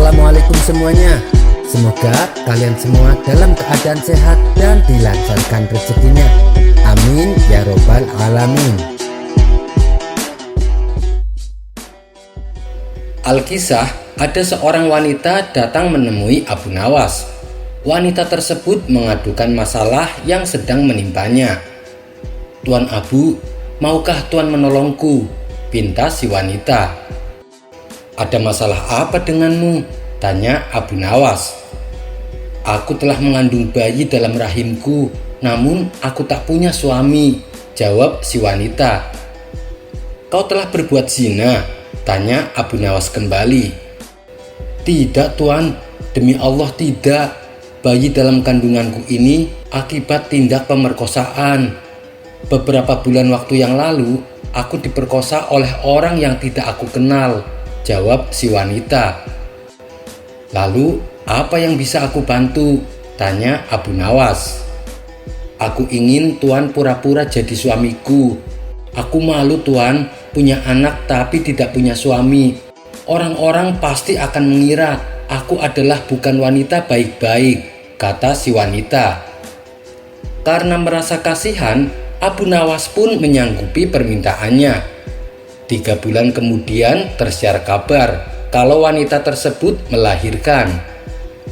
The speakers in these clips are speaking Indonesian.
Assalamualaikum semuanya. Semoga kalian semua dalam keadaan sehat dan dilancarkan rezekinya. Amin ya robbal alamin. Alkisah, ada seorang wanita datang menemui Abu Nawas. Wanita tersebut mengadukan masalah yang sedang menimpanya. "Tuan Abu, maukah Tuan menolongku?" pinta si wanita. "Ada masalah apa denganmu?" tanya Abu Nawas. "Aku telah mengandung bayi dalam rahimku, namun aku tak punya suami," jawab si wanita. "Kau telah berbuat zina?" tanya Abu Nawas kembali. "Tidak Tuan, demi Allah tidak. Bayi dalam kandunganku ini akibat tindak pemerkosaan. Beberapa bulan waktu yang lalu, aku diperkosa oleh orang yang tidak aku kenal," jawab si wanita. "Lalu apa yang bisa aku bantu?" tanya Abu Nawas. "Aku ingin Tuan pura-pura jadi suamiku. Aku malu Tuan, punya anak tapi tidak punya suami. Orang-orang pasti akan mengira aku adalah bukan wanita baik-baik," kata si wanita. Karena merasa kasihan, Abu Nawas pun menyanggupi permintaannya. 3 bulan kemudian tersiar kabar kalau wanita tersebut melahirkan.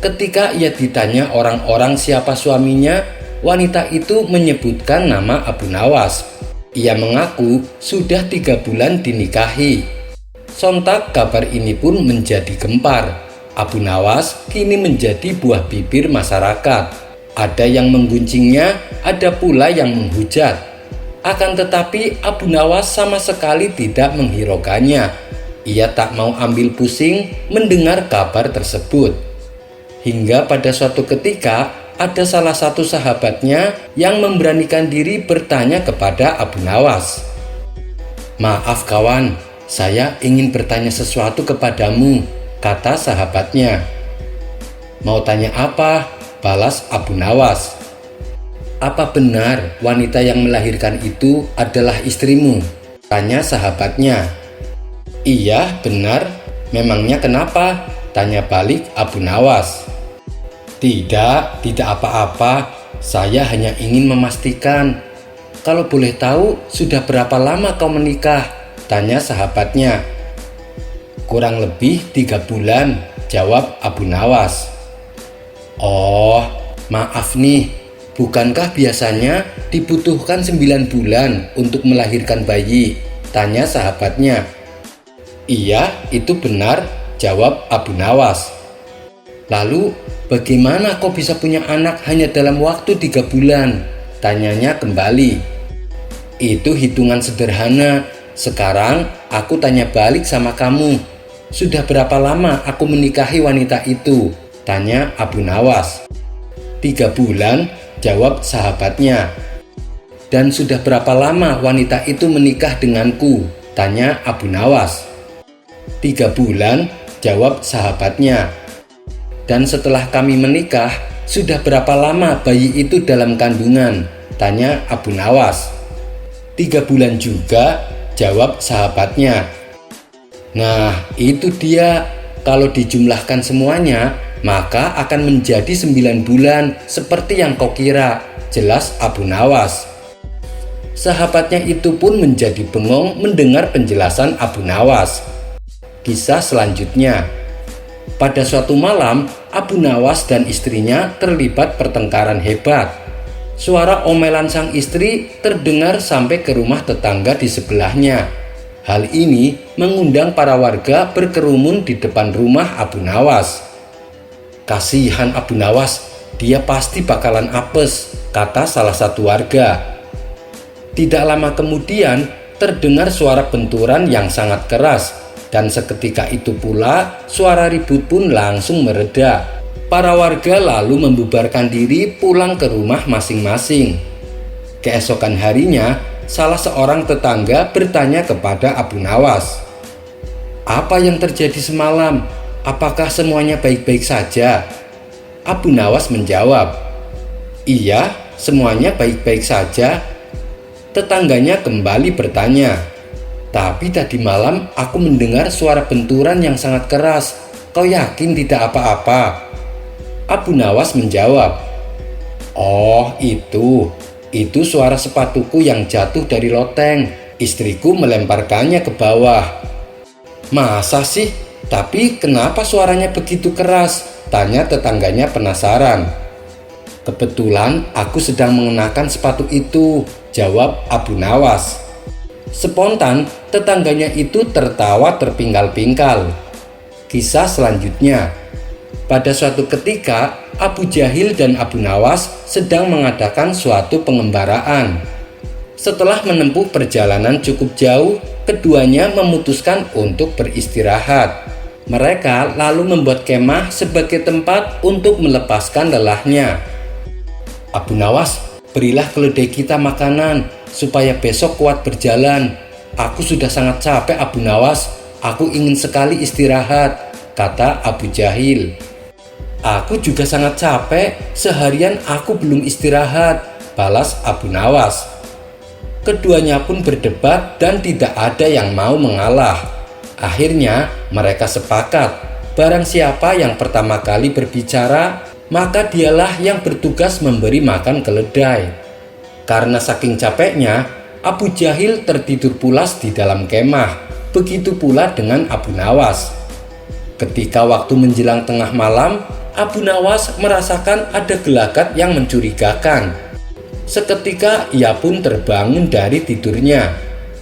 Ketika ia ditanya orang-orang siapa suaminya, wanita itu menyebutkan nama Abu Nawas. Ia mengaku sudah 3 bulan dinikahi. Sontak kabar ini pun menjadi gempar. Abu Nawas kini menjadi buah bibir masyarakat. Ada yang mengguncingnya, ada pula yang menghujat. Akan tetapi Abu Nawas sama sekali tidak menghiraukannya. Ia tak mau ambil pusing mendengar kabar tersebut. Hingga pada suatu ketika ada salah satu sahabatnya yang memberanikan diri bertanya kepada Abu Nawas. "Maaf kawan, saya ingin bertanya sesuatu kepadamu," kata sahabatnya. "Mau tanya apa?" balas Abu Nawas. "Apa benar wanita yang melahirkan itu adalah istrimu?" tanya sahabatnya. "Iya benar, memangnya kenapa?" tanya balik Abu Nawas. Tidak apa-apa, saya hanya ingin memastikan. Kalau boleh tahu sudah berapa lama kau menikah?" tanya sahabatnya. "Kurang lebih 3 bulan, jawab Abu Nawas. "Oh, maaf nih, bukankah biasanya dibutuhkan 9 bulan untuk melahirkan bayi?" tanya sahabatnya. "Iya, itu benar," jawab Abu Nawas. "Lalu bagaimana kau bisa punya anak hanya dalam waktu 3 bulan? tanyanya kembali. "Itu hitungan sederhana. Sekarang aku tanya balik sama kamu. Sudah berapa lama aku menikahi wanita itu?" tanya Abu Nawas. 3 bulan, jawab sahabatnya. "Dan sudah berapa lama wanita itu menikah denganku?" tanya Abu Nawas. 3 bulan, jawab sahabatnya. "Dan setelah kami menikah, sudah berapa lama bayi itu dalam kandungan?" tanya Abu Nawas. 3 bulan juga, jawab sahabatnya. "Nah, itu dia. Kalau dijumlahkan semuanya, maka akan menjadi 9 bulan seperti yang kau kira," jelas Abu Nawas. Sahabatnya itu pun menjadi bengong mendengar penjelasan Abu Nawas. Kisah selanjutnya. Pada suatu malam, Abu Nawas dan istrinya terlibat pertengkaran hebat. Suara omelan sang istri terdengar sampai ke rumah tetangga di sebelahnya. Hal ini mengundang para warga berkerumun di depan rumah Abu Nawas. "Kasihan Abu Nawas, dia pasti bakalan apes," kata salah satu warga. Tidak lama kemudian terdengar suara benturan yang sangat keras, dan seketika itu pula suara ribut pun langsung mereda. Para warga lalu membubarkan diri pulang ke rumah masing-masing. Keesokan harinya, salah seorang tetangga bertanya kepada Abu Nawas, "Apa yang terjadi semalam? Apakah semuanya baik-baik saja?" Abu Nawas menjawab, "Iya, semuanya baik-baik saja." Tetangganya kembali bertanya, "Tapi tadi malam aku mendengar suara benturan yang sangat keras. Kau yakin tidak apa-apa? Abu Nawas menjawab, "Oh, itu suara sepatuku yang jatuh dari loteng. Istriku melemparkannya ke bawah." "Masa sih? Tapi kenapa suaranya begitu keras?" tanya tetangganya penasaran. "Kebetulan aku sedang mengenakan sepatu itu," jawab Abu Nawas. Spontan tetangganya itu tertawa terpingkal-pingkal. Kisah selanjutnya. Pada suatu ketika, Abu Jahil dan Abu Nawas sedang mengadakan suatu pengembaraan. Setelah menempuh perjalanan cukup jauh, keduanya memutuskan untuk beristirahat. Mereka lalu membuat kemah sebagai tempat untuk melepaskan lelahnya. "Abu Nawas, berilah keledai kita makanan supaya besok kuat berjalan. Aku sudah sangat capek, Abu Nawas. Aku ingin sekali istirahat," kata Abu Jahil. "Aku juga sangat capek, seharian aku belum istirahat," balas Abu Nawas. Keduanya pun berdebat dan tidak ada yang mau mengalah. Akhirnya mereka sepakat, barang siapa yang pertama kali berbicara, maka dialah yang bertugas memberi makan keledai. Karena saking capeknya, Abu Jahil tertidur pulas di dalam kemah. Begitu pula dengan Abu Nawas. Ketika waktu menjelang tengah malam, Abu Nawas merasakan ada gelagat yang mencurigakan. Seketika ia pun terbangun dari tidurnya.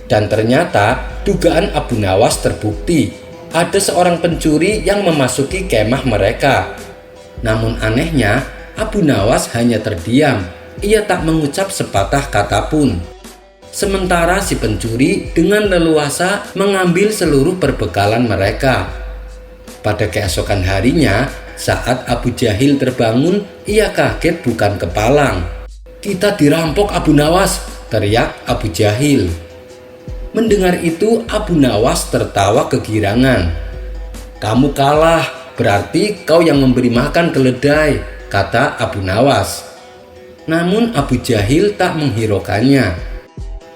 Dan ternyata dugaan Abu Nawas terbukti. Ada seorang pencuri yang memasuki kemah mereka. Namun anehnya, Abu Nawas hanya terdiam. Ia tak mengucap sepatah kata pun. Sementara si pencuri dengan leluasa mengambil seluruh perbekalan mereka. Pada keesokan harinya, saat Abu Jahil terbangun, ia kaget bukan kepalang. "Kita dirampok, Abu Nawas!" teriak Abu Jahil. Mendengar itu, Abu Nawas tertawa kegirangan. "Kamu kalah, berarti kau yang memberi makan keledai," kata Abu Nawas. Namun Abu Jahil tak menghiraukannya.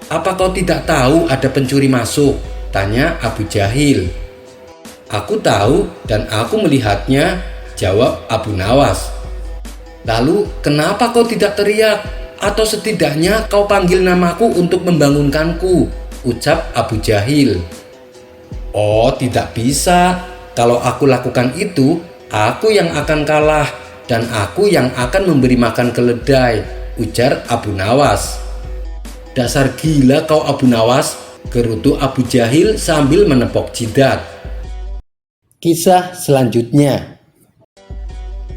"Apa kau tidak tahu ada pencuri masuk?" tanya Abu Jahil. "Aku tahu dan aku melihatnya," jawab Abu Nawas. "Lalu kenapa kau tidak teriak? Atau setidaknya kau panggil namaku untuk membangunkanku," ucap Abu Jahil. "Oh, tidak bisa. Kalau aku lakukan itu, aku yang akan kalah dan aku yang akan memberi makan keledai," ujar Abu Nawas. "Dasar gila kau, Abu Nawas," gerutu Abu Jahil sambil menepok jidat. Kisah selanjutnya.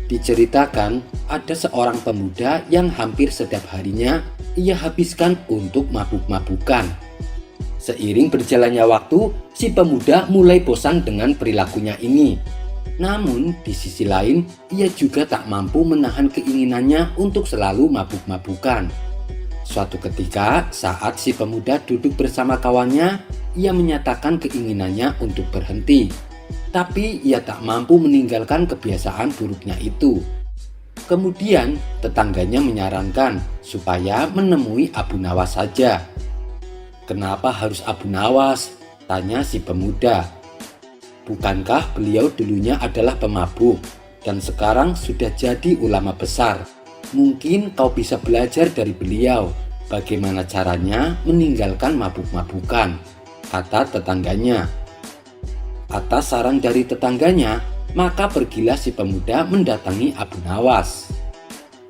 Diceritakan ada seorang pemuda yang hampir setiap harinya ia habiskan untuk mabuk-mabukan. Seiring berjalannya waktu, si pemuda mulai bosan dengan perilakunya ini. Namun di sisi lain, ia juga tak mampu menahan keinginannya untuk selalu mabuk-mabukan. Suatu ketika, saat si pemuda duduk bersama kawannya, ia menyatakan keinginannya untuk berhenti. Tapi ia tak mampu meninggalkan kebiasaan buruknya itu. Kemudian, tetangganya menyarankan supaya menemui Abu Nawas saja. "Kenapa harus Abu Nawas?" tanya si pemuda. "Bukankah beliau dulunya adalah pemabuk dan sekarang sudah jadi ulama besar? Mungkin kau bisa belajar dari beliau bagaimana caranya meninggalkan mabuk-mabukan," kata tetangganya. Atas saran dari tetangganya, maka pergilah si pemuda mendatangi Abu Nawas.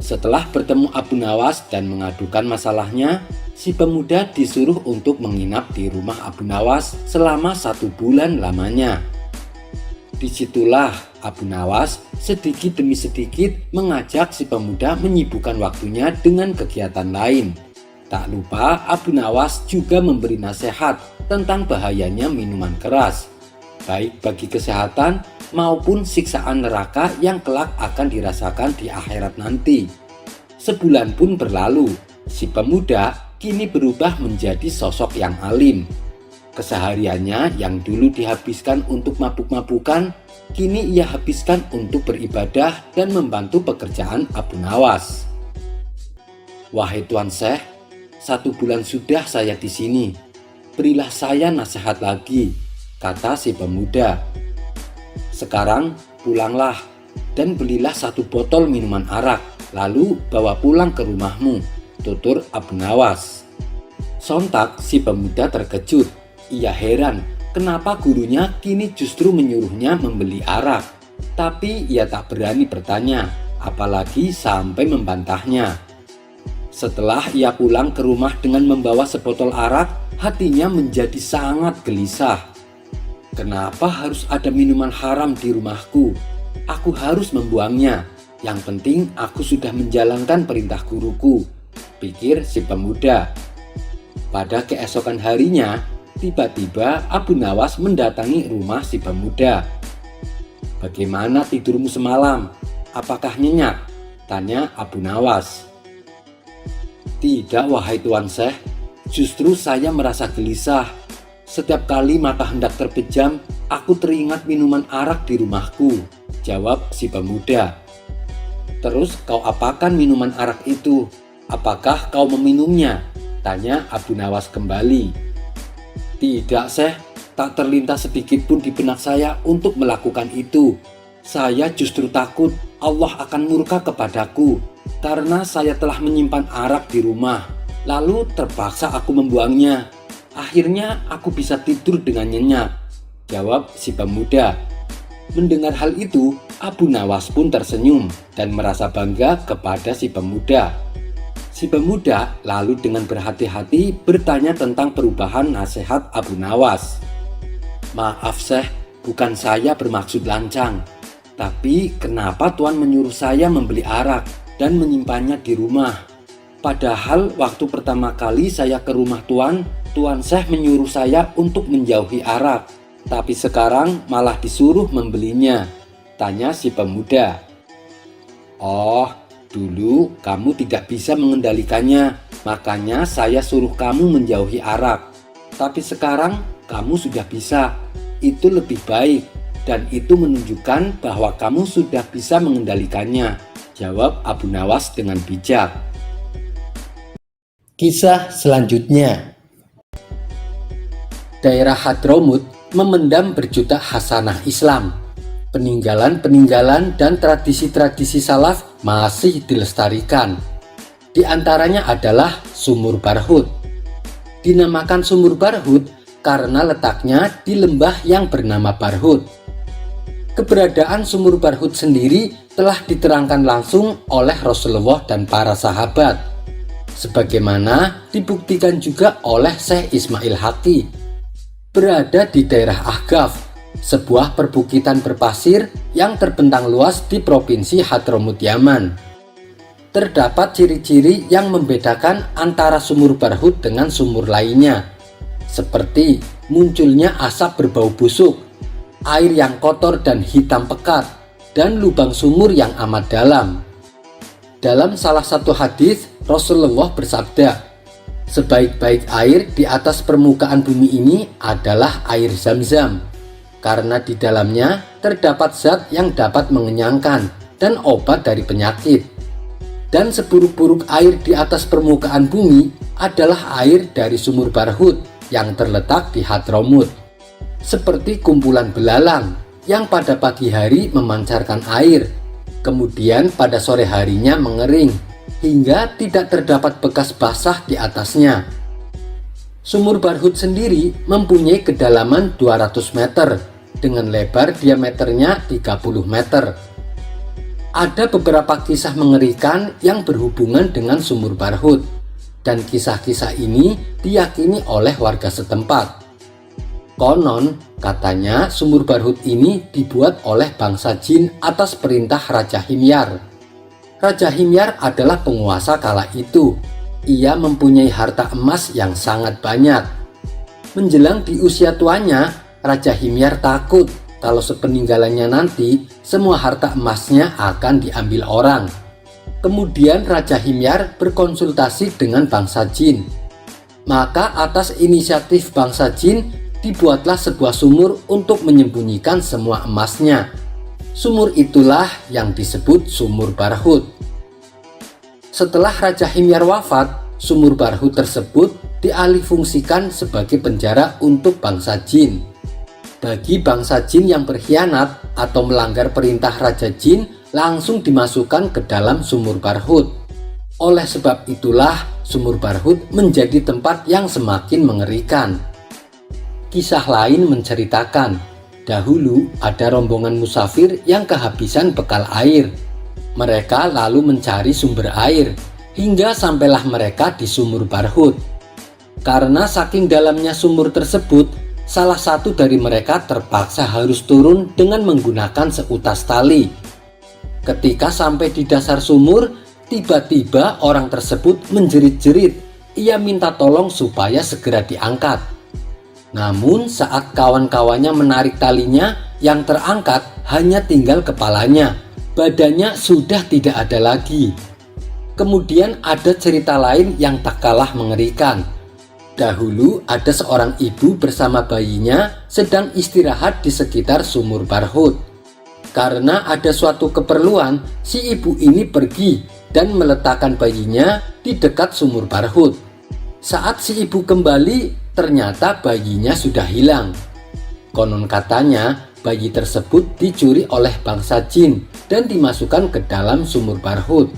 Setelah bertemu Abu Nawas dan mengadukan masalahnya, si pemuda disuruh untuk menginap di rumah Abu Nawas selama 1 bulan lamanya. Disitulah Abu Nawas sedikit demi sedikit mengajak si pemuda menyibukkan waktunya dengan kegiatan lain. Tak lupa Abu Nawas juga memberi nasihat tentang bahayanya minuman keras, baik bagi kesehatan maupun siksaan neraka yang kelak akan dirasakan di akhirat nanti. Sebulan pun berlalu, si pemuda kini berubah menjadi sosok yang alim. Kesehariannya yang dulu dihabiskan untuk mabuk-mabukan, kini ia habiskan untuk beribadah dan membantu pekerjaan Abu Nawas. "Wahai Tuan Syekh, 1 bulan sudah saya di sini. Berilah saya nasihat lagi," kata si pemuda. Sekarang pulanglah dan belilah 1 botol minuman arak, lalu bawa pulang ke rumahmu, tutur Abu Nawas. Sontak si pemuda terkejut. Ia heran kenapa gurunya kini justru menyuruhnya membeli arak. Tapi ia tak berani bertanya, apalagi sampai membantahnya. Setelah ia pulang ke rumah dengan membawa sebotol arak, hatinya menjadi sangat gelisah. Kenapa harus ada minuman haram di rumahku? Aku harus membuangnya. Yang penting aku sudah menjalankan perintah guruku, pikir si pemuda. Pada keesokan harinya, tiba-tiba Abu Nawas mendatangi rumah si pemuda. "Bagaimana tidurmu semalam? Apakah nyenyak?" tanya Abu Nawas. "Tidak, wahai Tuan Syekh, justru saya merasa gelisah. Setiap kali mata hendak terpejam, aku teringat minuman arak di rumahku," jawab si pemuda. "Terus kau apakan minuman arak itu? Apakah kau meminumnya?" tanya Abu Nawas kembali. "Tidak, Syekh, tak terlintas sedikit pun di benak saya untuk melakukan itu. Saya justru takut Allah akan murka kepadaku karena saya telah menyimpan arak di rumah. Lalu terpaksa aku membuangnya. Akhirnya aku bisa tidur dengan nyenyak," jawab si pemuda. Mendengar hal itu, Abu Nawas pun tersenyum dan merasa bangga kepada si pemuda. Si pemuda lalu dengan berhati-hati bertanya tentang perubahan nasihat Abu Nawas. "Maaf Syekh, bukan saya bermaksud lancang. Tapi kenapa Tuan menyuruh saya membeli arak dan menyimpannya di rumah? Padahal waktu pertama kali saya ke rumah Tuan Syekh menyuruh saya untuk menjauhi arak. Tapi sekarang malah disuruh membelinya," tanya si pemuda. "Oh, dulu kamu tidak bisa mengendalikannya, makanya saya suruh kamu menjauhi arak. Tapi sekarang kamu sudah bisa. Itu lebih baik dan itu menunjukkan bahwa kamu sudah bisa mengendalikannya," jawab Abu Nawas dengan bijak. Kisah selanjutnya. Daerah Hadramut memendam berjuta hasanah Islam. Peninggalan-peninggalan dan tradisi-tradisi salaf masih dilestarikan. Di antaranya adalah Sumur Barhut. Dinamakan Sumur Barhut karena letaknya di lembah yang bernama Barhut. Keberadaan Sumur Barhut sendiri telah diterangkan langsung oleh Rasulullah dan para sahabat, sebagaimana dibuktikan juga oleh Syekh Ismail Haqi. Berada di daerah Ahqaf, sebuah perbukitan berpasir yang terbentang luas di Provinsi Hadramut, Yaman. Terdapat ciri-ciri yang membedakan antara Sumur Barhut dengan sumur lainnya, seperti munculnya asap berbau busuk, air yang kotor dan hitam pekat, dan lubang sumur yang amat dalam. Dalam salah satu hadis, Rasulullah bersabda, "Sebaik-baik air di atas permukaan bumi ini adalah air Zam-Zam, karena di dalamnya terdapat zat yang dapat mengenyangkan dan obat dari penyakit. Dan seburuk-buruk air di atas permukaan bumi adalah air dari Sumur Barhut yang terletak di Hadramut, seperti kumpulan belalang yang pada pagi hari memancarkan air, kemudian pada sore harinya mengering hingga tidak terdapat bekas basah di atasnya." Sumur Barhut sendiri mempunyai kedalaman 200 meter dengan lebar diameternya 30 meter. Ada beberapa kisah mengerikan yang berhubungan dengan Sumur Barhut, dan kisah-kisah ini diyakini oleh warga setempat. Konon, katanya Sumur Barhut ini dibuat oleh bangsa jin atas perintah Raja Himyar. Raja Himyar adalah penguasa kala itu. Ia mempunyai harta emas yang sangat banyak. Menjelang di usia tuanya, Raja Himyar takut kalau sepeninggalannya nanti semua harta emasnya akan diambil orang. Kemudian Raja Himyar berkonsultasi dengan bangsa jin. Maka atas inisiatif bangsa jin dibuatlah sebuah sumur untuk menyembunyikan semua emasnya. Sumur itulah yang disebut Sumur Barhut. Setelah Raja Himyar wafat, Sumur Barhut tersebut dialihfungsikan sebagai penjara untuk bangsa jin. Bagi bangsa jin yang berkhianat atau melanggar perintah Raja Jin, langsung dimasukkan ke dalam sumur Barhut. Oleh sebab itulah sumur Barhut menjadi tempat yang semakin mengerikan. Kisah lain menceritakan, dahulu ada rombongan musafir yang kehabisan bekal air. Mereka lalu mencari sumber air, hingga sampailah mereka di sumur Barhut. Karena saking dalamnya sumur tersebut, salah satu dari mereka terpaksa harus turun dengan menggunakan seutas tali. Ketika sampai di dasar sumur, tiba-tiba orang tersebut menjerit-jerit. Ia minta tolong supaya segera diangkat. Namun saat kawan-kawannya menarik talinya, yang terangkat hanya tinggal kepalanya. Badannya sudah tidak ada lagi. Kemudian ada cerita lain yang tak kalah mengerikan. Dahulu ada seorang ibu bersama bayinya sedang istirahat di sekitar sumur Barhut. Karena ada suatu keperluan, si ibu ini pergi dan meletakkan bayinya di dekat sumur Barhut. Saat si ibu kembali, ternyata bayinya sudah hilang. Konon katanya, bayi tersebut dicuri oleh bangsa jin dan dimasukkan ke dalam sumur Barhut.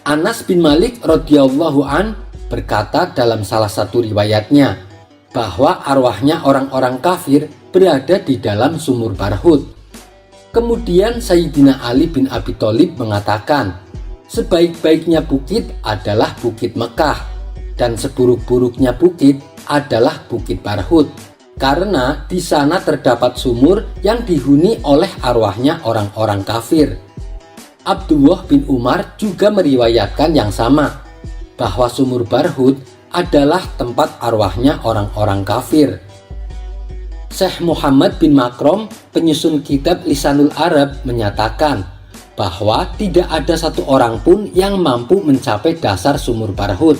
Anas bin Malik radhiyallahu an berkata dalam salah satu riwayatnya bahwa arwahnya orang-orang kafir berada di dalam sumur Barhut. Kemudian Sayyidina Ali bin Abi Thalib mengatakan, sebaik-baiknya bukit adalah Bukit Mekah dan seburuk-buruknya bukit adalah Bukit Barhut, karena di sana terdapat sumur yang dihuni oleh arwahnya orang-orang kafir. Abdullah bin Umar juga meriwayatkan yang sama, bahwa sumur Barhut adalah tempat arwahnya orang-orang kafir. Syekh Muhammad bin Makrom, penyusun kitab Lisanul Arab, menyatakan bahwa tidak ada satu orang pun yang mampu mencapai dasar sumur Barhut.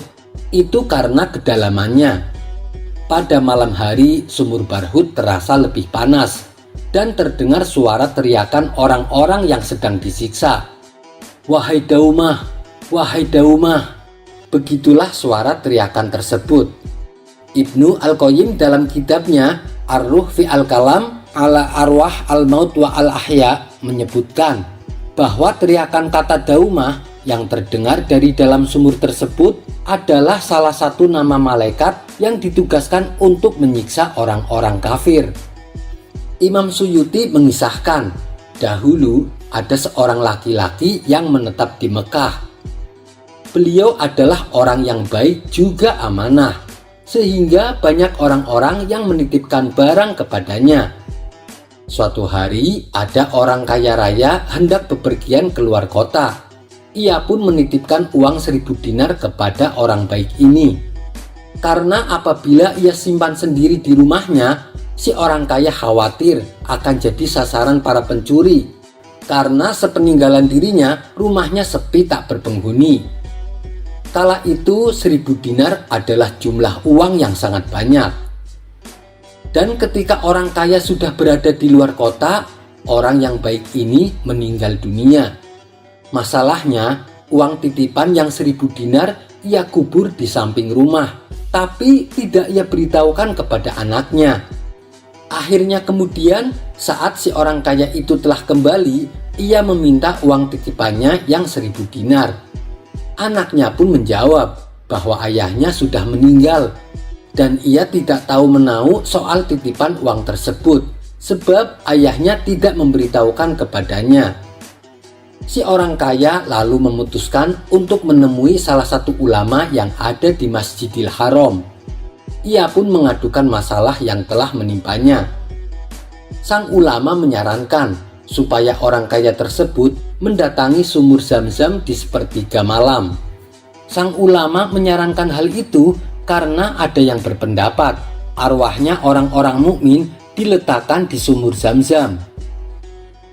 Itu karena kedalamannya. Pada malam hari, sumur Barhut terasa lebih panas dan terdengar suara teriakan orang-orang yang sedang disiksa. Wahai Daumah, wahai Daumah. Begitulah suara teriakan tersebut. Ibnu Al-Qayyim dalam kitabnya Ar-Ruh fi Al-Kalam ala Arwah Al-Maut wa Al-Ahya menyebutkan bahwa teriakan kata Daumah yang terdengar dari dalam sumur tersebut adalah salah satu nama malaikat yang ditugaskan untuk menyiksa orang-orang kafir. Imam Suyuti mengisahkan, dahulu ada seorang laki-laki yang menetap di Mekah. Beliau adalah orang yang baik juga amanah, sehingga banyak orang-orang yang menitipkan barang kepadanya. Suatu hari ada orang kaya raya hendak bepergian keluar kota. Ia pun menitipkan uang 1000 dinar kepada orang baik ini. Karena apabila ia simpan sendiri di rumahnya, si orang kaya khawatir akan jadi sasaran para pencuri. Karena sepeninggalan dirinya, rumahnya sepi tak berpenghuni. Kala itu 1000 dinar adalah jumlah uang yang sangat banyak. Dan ketika orang kaya sudah berada di luar kota, orang yang baik ini meninggal dunia. Masalahnya, uang titipan yang 1000 dinar ia kubur di samping rumah, tapi tidak ia beritahukan kepada anaknya. Akhirnya kemudian saat si orang kaya itu telah kembali, ia meminta uang titipannya yang 1000 dinar. Anaknya pun menjawab bahwa ayahnya sudah meninggal dan ia tidak tahu menau soal titipan uang tersebut sebab ayahnya tidak memberitahukan kepadanya. Si orang kaya lalu memutuskan untuk menemui salah satu ulama yang ada di Masjidil Haram. Ia pun mengadukan masalah yang telah menimpanya. Sang ulama menyarankan supaya orang kaya tersebut mendatangi sumur Zam-Zam di sepertiga malam. Sang ulama menyarankan hal itu karena ada yang berpendapat arwahnya orang-orang mukmin diletakkan di sumur Zam-Zam.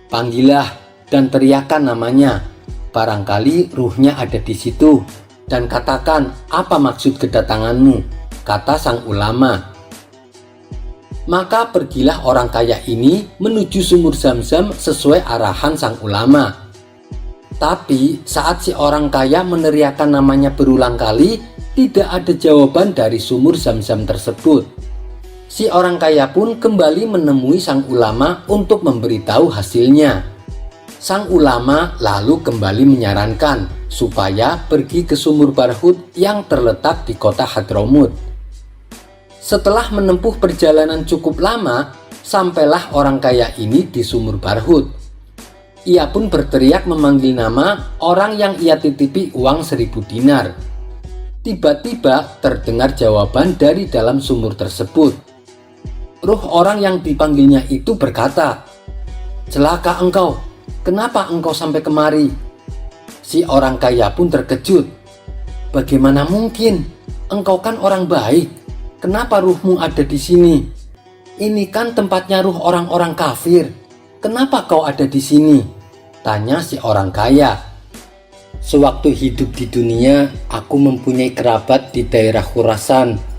Panggillah dan teriakan namanya, barangkali ruhnya ada di situ, dan katakan apa maksud kedatanganmu, kata sang ulama. Maka pergilah orang kaya ini menuju sumur Zam-Zam sesuai arahan sang ulama. Tapi saat si orang kaya meneriakkan namanya berulang kali, tidak ada jawaban dari sumur Zam-Zam tersebut. Si orang kaya pun kembali menemui sang ulama untuk memberitahu hasilnya. Sang ulama lalu kembali menyarankan supaya pergi ke sumur Barhut yang terletak di kota Hadramut. Setelah menempuh perjalanan cukup lama, sampailah orang kaya ini di sumur Barhut. Ia pun berteriak memanggil nama orang yang ia titipi uang 1000 dinar. Tiba-tiba terdengar jawaban dari dalam sumur tersebut. Ruh orang yang dipanggilnya itu berkata, "Celaka engkau, kenapa engkau sampai kemari?" Si orang kaya pun terkejut. "Bagaimana mungkin? Engkau kan orang baik. Kenapa ruhmu ada di sini? Ini kan tempatnya ruh orang-orang kafir. Kenapa kau ada di sini?" tanya si orang kaya. "Sewaktu hidup di dunia, aku mempunyai kerabat di daerah Khurasan.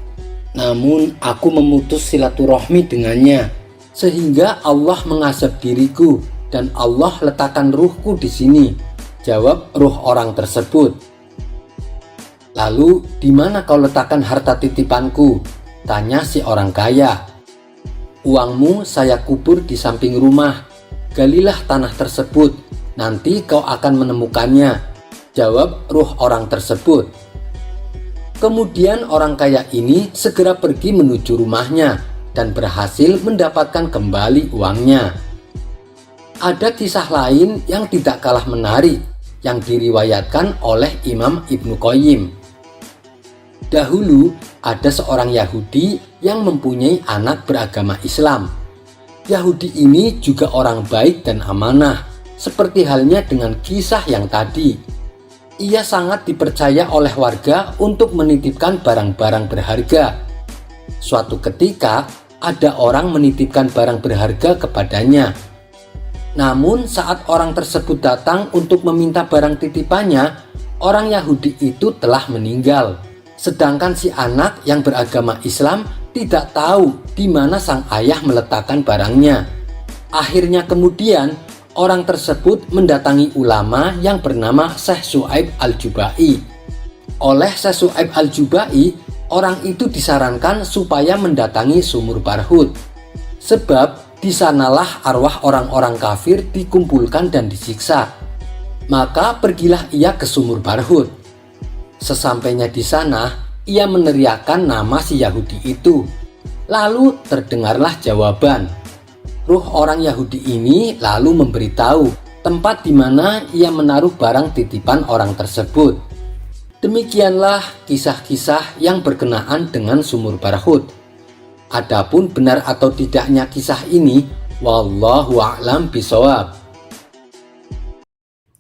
Namun aku memutus silaturahmi dengannya, sehingga Allah mengazab diriku dan Allah letakkan ruhku di sini," jawab ruh orang tersebut. "Lalu di mana kau letakkan harta titipanku?" tanya si orang kaya. "Uangmu saya kubur di samping rumah. Galilah tanah tersebut, nanti kau akan menemukannya," jawab ruh orang tersebut. Kemudian orang kaya ini segera pergi menuju rumahnya dan berhasil mendapatkan kembali uangnya. Ada kisah lain yang tidak kalah menarik yang diriwayatkan oleh Imam Ibnu Qayyim. Dahulu ada seorang Yahudi yang mempunyai anak beragama Islam. Yahudi ini juga orang baik dan amanah, seperti halnya dengan kisah yang tadi. Ia sangat dipercaya oleh warga untuk menitipkan barang-barang berharga. Suatu ketika, ada orang menitipkan barang berharga kepadanya. Namun saat orang tersebut datang untuk meminta barang titipannya, orang Yahudi itu telah meninggal. Sedangkan si anak yang beragama Islam tidak tahu di mana sang ayah meletakkan barangnya. Akhirnya kemudian, orang tersebut mendatangi ulama yang bernama Syekh Su'aib Al-Jubai. Oleh Syekh Su'aib Al-Jubai, orang itu disarankan supaya mendatangi sumur Barhut. Sebab di sanalah arwah orang-orang kafir dikumpulkan dan disiksa. Maka pergilah ia ke sumur Barhut. Sesampainya di sana, ia meneriakkan nama si Yahudi itu. Lalu terdengarlah jawaban. Ruh orang Yahudi ini lalu memberitahu tempat di mana ia menaruh barang titipan orang tersebut. Demikianlah kisah-kisah yang berkenaan dengan sumur Barhut. Adapun benar atau tidaknya kisah ini, wallahu a'lam bishawab.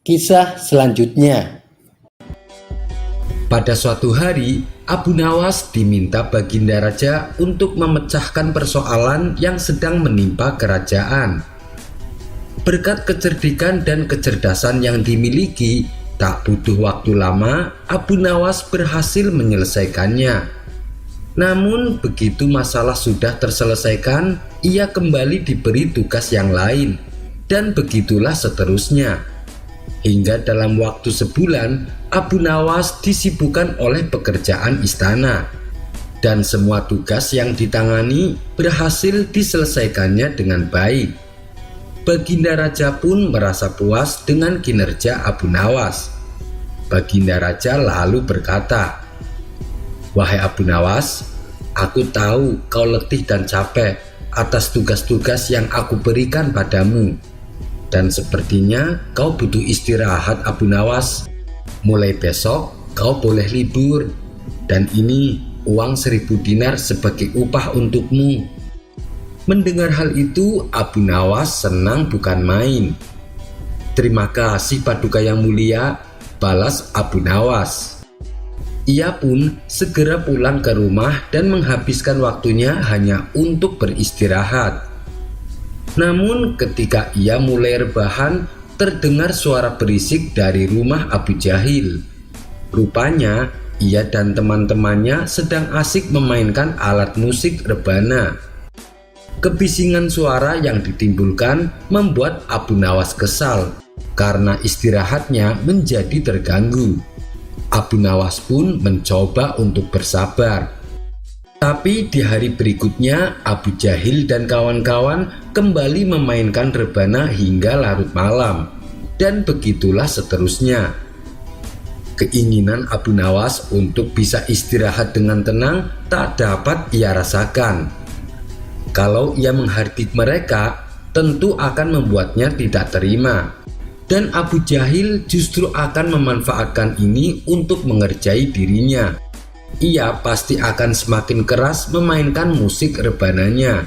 Kisah selanjutnya. Pada suatu hari, Abu Nawas diminta Baginda Raja untuk memecahkan persoalan yang sedang menimpa kerajaan. Berkat kecerdikan dan kecerdasan yang dimiliki, tak butuh waktu lama, Abu Nawas berhasil menyelesaikannya. Namun begitu masalah sudah terselesaikan, ia kembali diberi tugas yang lain, dan begitulah seterusnya. Hingga dalam waktu sebulan, Abu Nawas disibukkan oleh pekerjaan istana, dan semua tugas yang ditangani berhasil diselesaikannya dengan baik. Baginda Raja pun merasa puas dengan kinerja Abu Nawas. Baginda Raja lalu berkata, "Wahai Abu Nawas, aku tahu kau letih dan capek atas tugas-tugas yang aku berikan padamu. Dan sepertinya kau butuh istirahat, Abu Nawas. Mulai besok kau boleh libur, dan ini uang 1000 dinar sebagai upah untukmu." Mendengar hal itu, Abu Nawas senang bukan main. "Terima kasih Paduka yang mulia," balas Abu Nawas. Ia pun segera pulang ke rumah dan menghabiskan waktunya hanya untuk beristirahat. Namun ketika ia mulai rebahan, terdengar suara berisik dari rumah Abu Jahil. Rupanya ia dan teman-temannya sedang asik memainkan alat musik rebana. Kebisingan suara yang ditimbulkan membuat Abu Nawas kesal karena istirahatnya menjadi terganggu. Abu Nawas pun mencoba untuk bersabar. Tapi di hari berikutnya Abu Jahil dan kawan-kawan kembali memainkan rebana hingga larut malam. Dan begitulah seterusnya. Keinginan Abu Nawas untuk bisa istirahat dengan tenang tak dapat ia rasakan. Kalau ia menghardik mereka, tentu akan membuatnya tidak terima. Dan Abu Jahil justru akan memanfaatkan ini untuk mengerjai dirinya. Ia pasti akan semakin keras memainkan musik rebananya.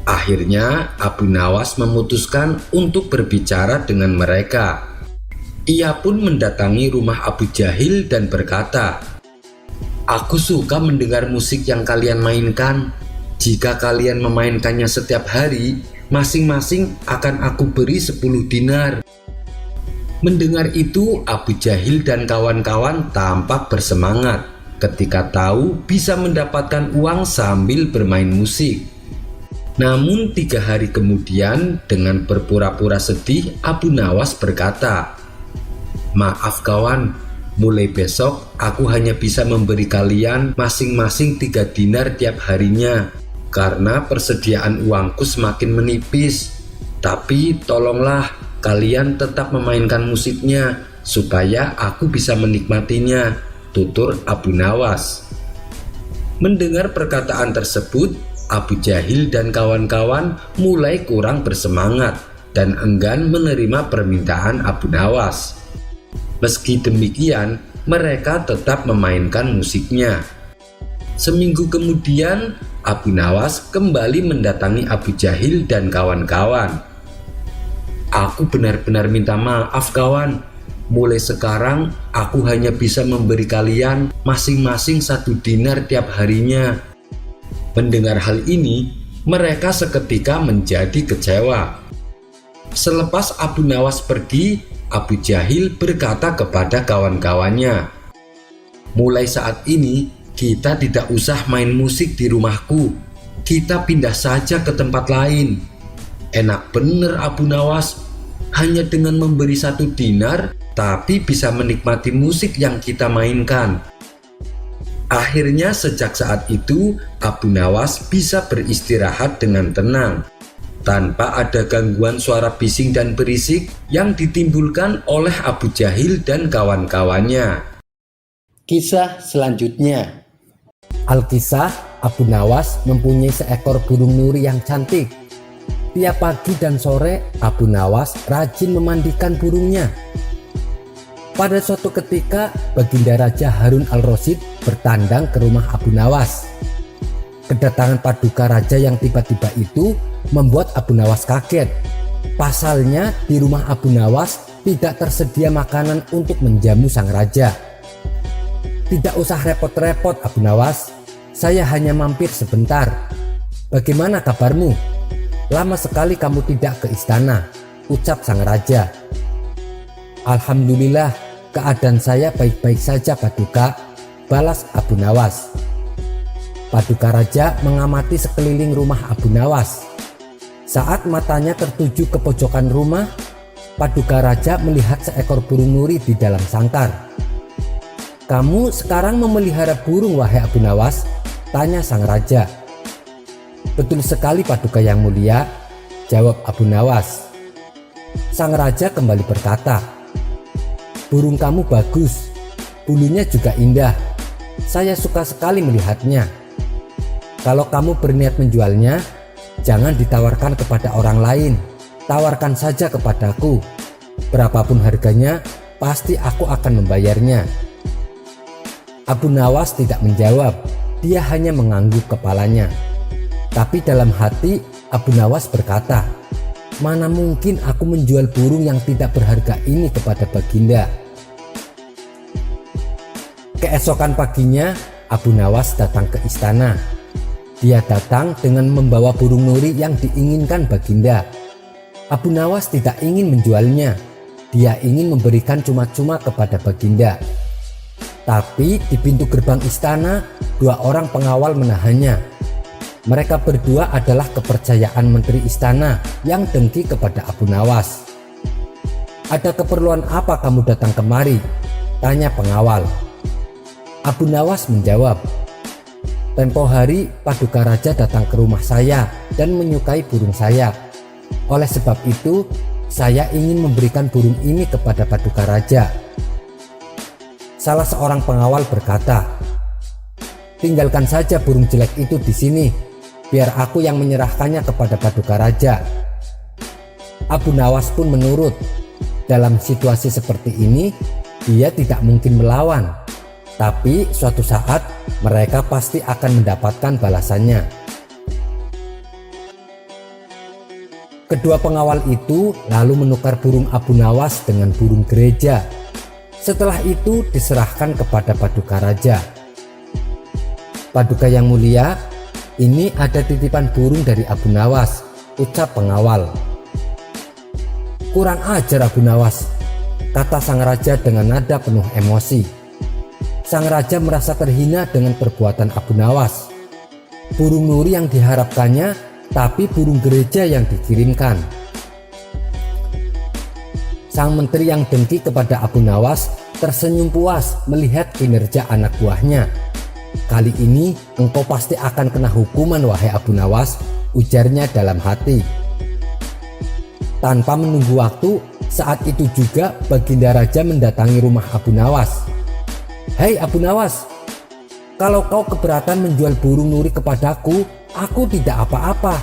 Akhirnya Abu Nawas memutuskan untuk berbicara dengan mereka. Ia pun mendatangi rumah Abu Jahil dan berkata, "Aku suka mendengar musik yang kalian mainkan. Jika kalian memainkannya setiap hari, masing-masing akan aku beri 10 dinar." Mendengar itu, Abu Jahil dan kawan-kawan tampak bersemangat ketika tahu bisa mendapatkan uang sambil bermain musik. Namun 3 hari kemudian, dengan berpura-pura sedih, Abu Nawas berkata, "Maaf kawan, mulai besok aku hanya bisa memberi kalian masing-masing 3 dinar tiap harinya karena persediaan uangku semakin menipis. Tapi tolonglah kalian tetap memainkan musiknya supaya aku bisa menikmatinya," tutur Abu Nawas. Mendengar perkataan tersebut, Abu Jahil dan kawan-kawan mulai kurang bersemangat dan enggan menerima permintaan Abu Nawas. Meski demikian, mereka tetap memainkan musiknya. Seminggu kemudian, Abu Nawas kembali mendatangi Abu Jahil dan kawan-kawan. "Aku benar-benar minta maaf kawan. Mulai sekarang aku hanya bisa memberi kalian masing-masing 1 dinar tiap harinya." Mendengar hal ini, mereka seketika menjadi kecewa. Selepas Abu Nawas pergi, Abu Jahil berkata kepada kawan-kawannya, "Mulai saat ini kita tidak usah main musik di rumahku. Kita pindah saja ke tempat lain." Enak bener Abu Nawas, hanya dengan memberi 1 dinar tapi bisa menikmati musik yang kita mainkan. Akhirnya sejak saat itu Abu Nawas bisa beristirahat dengan tenang tanpa ada gangguan suara bising dan berisik yang ditimbulkan oleh Abu Jahil dan kawan-kawannya. Kisah selanjutnya. Alkisah, Abu Nawas mempunyai seekor burung nuri yang cantik. Tiap pagi dan sore Abu Nawas rajin memandikan burungnya. Pada suatu ketika, Baginda Raja Harun al-Rasyid bertandang ke rumah Abu Nawas. Kedatangan paduka raja yang tiba-tiba itu membuat Abu Nawas kaget. Pasalnya di rumah Abu Nawas tidak tersedia makanan untuk menjamu sang raja. "Tidak usah repot-repot Abu Nawas, saya hanya mampir sebentar. Bagaimana kabarmu? Lama sekali kamu tidak ke istana," ucap sang raja. "Alhamdulillah, keadaan saya baik-baik saja paduka," balas Abu Nawas. Paduka raja mengamati sekeliling rumah Abu Nawas. Saat matanya tertuju ke pojokan rumah, paduka raja melihat seekor burung nuri di dalam sangkar. "Kamu sekarang memelihara burung wahai Abu Nawas?" tanya sang raja. "Betul sekali paduka yang mulia," jawab Abu Nawas. Sang raja kembali berkata, "Burung kamu bagus, bulunya juga indah. Saya suka sekali melihatnya. Kalau kamu berniat menjualnya, jangan ditawarkan kepada orang lain. Tawarkan saja kepadaku. Berapapun harganya, pasti aku akan membayarnya." Abu Nawas tidak menjawab, dia hanya mengangguk kepalanya. Tapi dalam hati Abu Nawas berkata, "Mana mungkin aku menjual burung yang tidak berharga ini kepada Baginda." Keesokan paginya, Abu Nawas datang ke istana. Dia datang dengan membawa burung nuri yang diinginkan Baginda. Abu Nawas tidak ingin menjualnya. Dia ingin memberikan cuma-cuma kepada Baginda. Tapi di pintu gerbang istana, 2 orang pengawal menahannya. Mereka berdua adalah kepercayaan menteri istana yang dengki kepada Abu Nawas. "Ada keperluan apa kamu datang kemari?" tanya pengawal. Abu Nawas menjawab, Tempo hari Paduka Raja datang ke rumah saya dan menyukai burung saya. Oleh sebab itu, saya ingin memberikan burung ini kepada Paduka Raja. Salah seorang pengawal berkata, "Tinggalkan saja burung jelek itu di sini, biar aku yang menyerahkannya kepada Paduka Raja." Abu Nawas pun menurut. Dalam situasi seperti ini, dia tidak mungkin melawan, tapi suatu saat mereka pasti akan mendapatkan balasannya. Kedua pengawal itu lalu menukar burung Abu Nawas dengan burung gereja. Setelah itu diserahkan kepada Paduka Raja. "Paduka yang mulia, ini ada titipan burung dari Abu Nawas," ucap pengawal. "Kurang ajar Abu Nawas," kata sang raja dengan nada penuh emosi. Sang raja merasa terhina dengan perbuatan Abu Nawas. Burung nuri yang diharapkannya, tapi burung gereja yang dikirimkan. Sang menteri yang dengki kepada Abu Nawas tersenyum puas melihat kinerja anak buahnya. "Kali ini engkau pasti akan kena hukuman, wahai Abu Nawas," ujarnya dalam hati. Tanpa menunggu waktu, saat itu juga Baginda Raja mendatangi rumah Abu Nawas. "Hei Abu Nawas, kalau kau keberatan menjual burung nuri kepadaku, aku tidak apa-apa.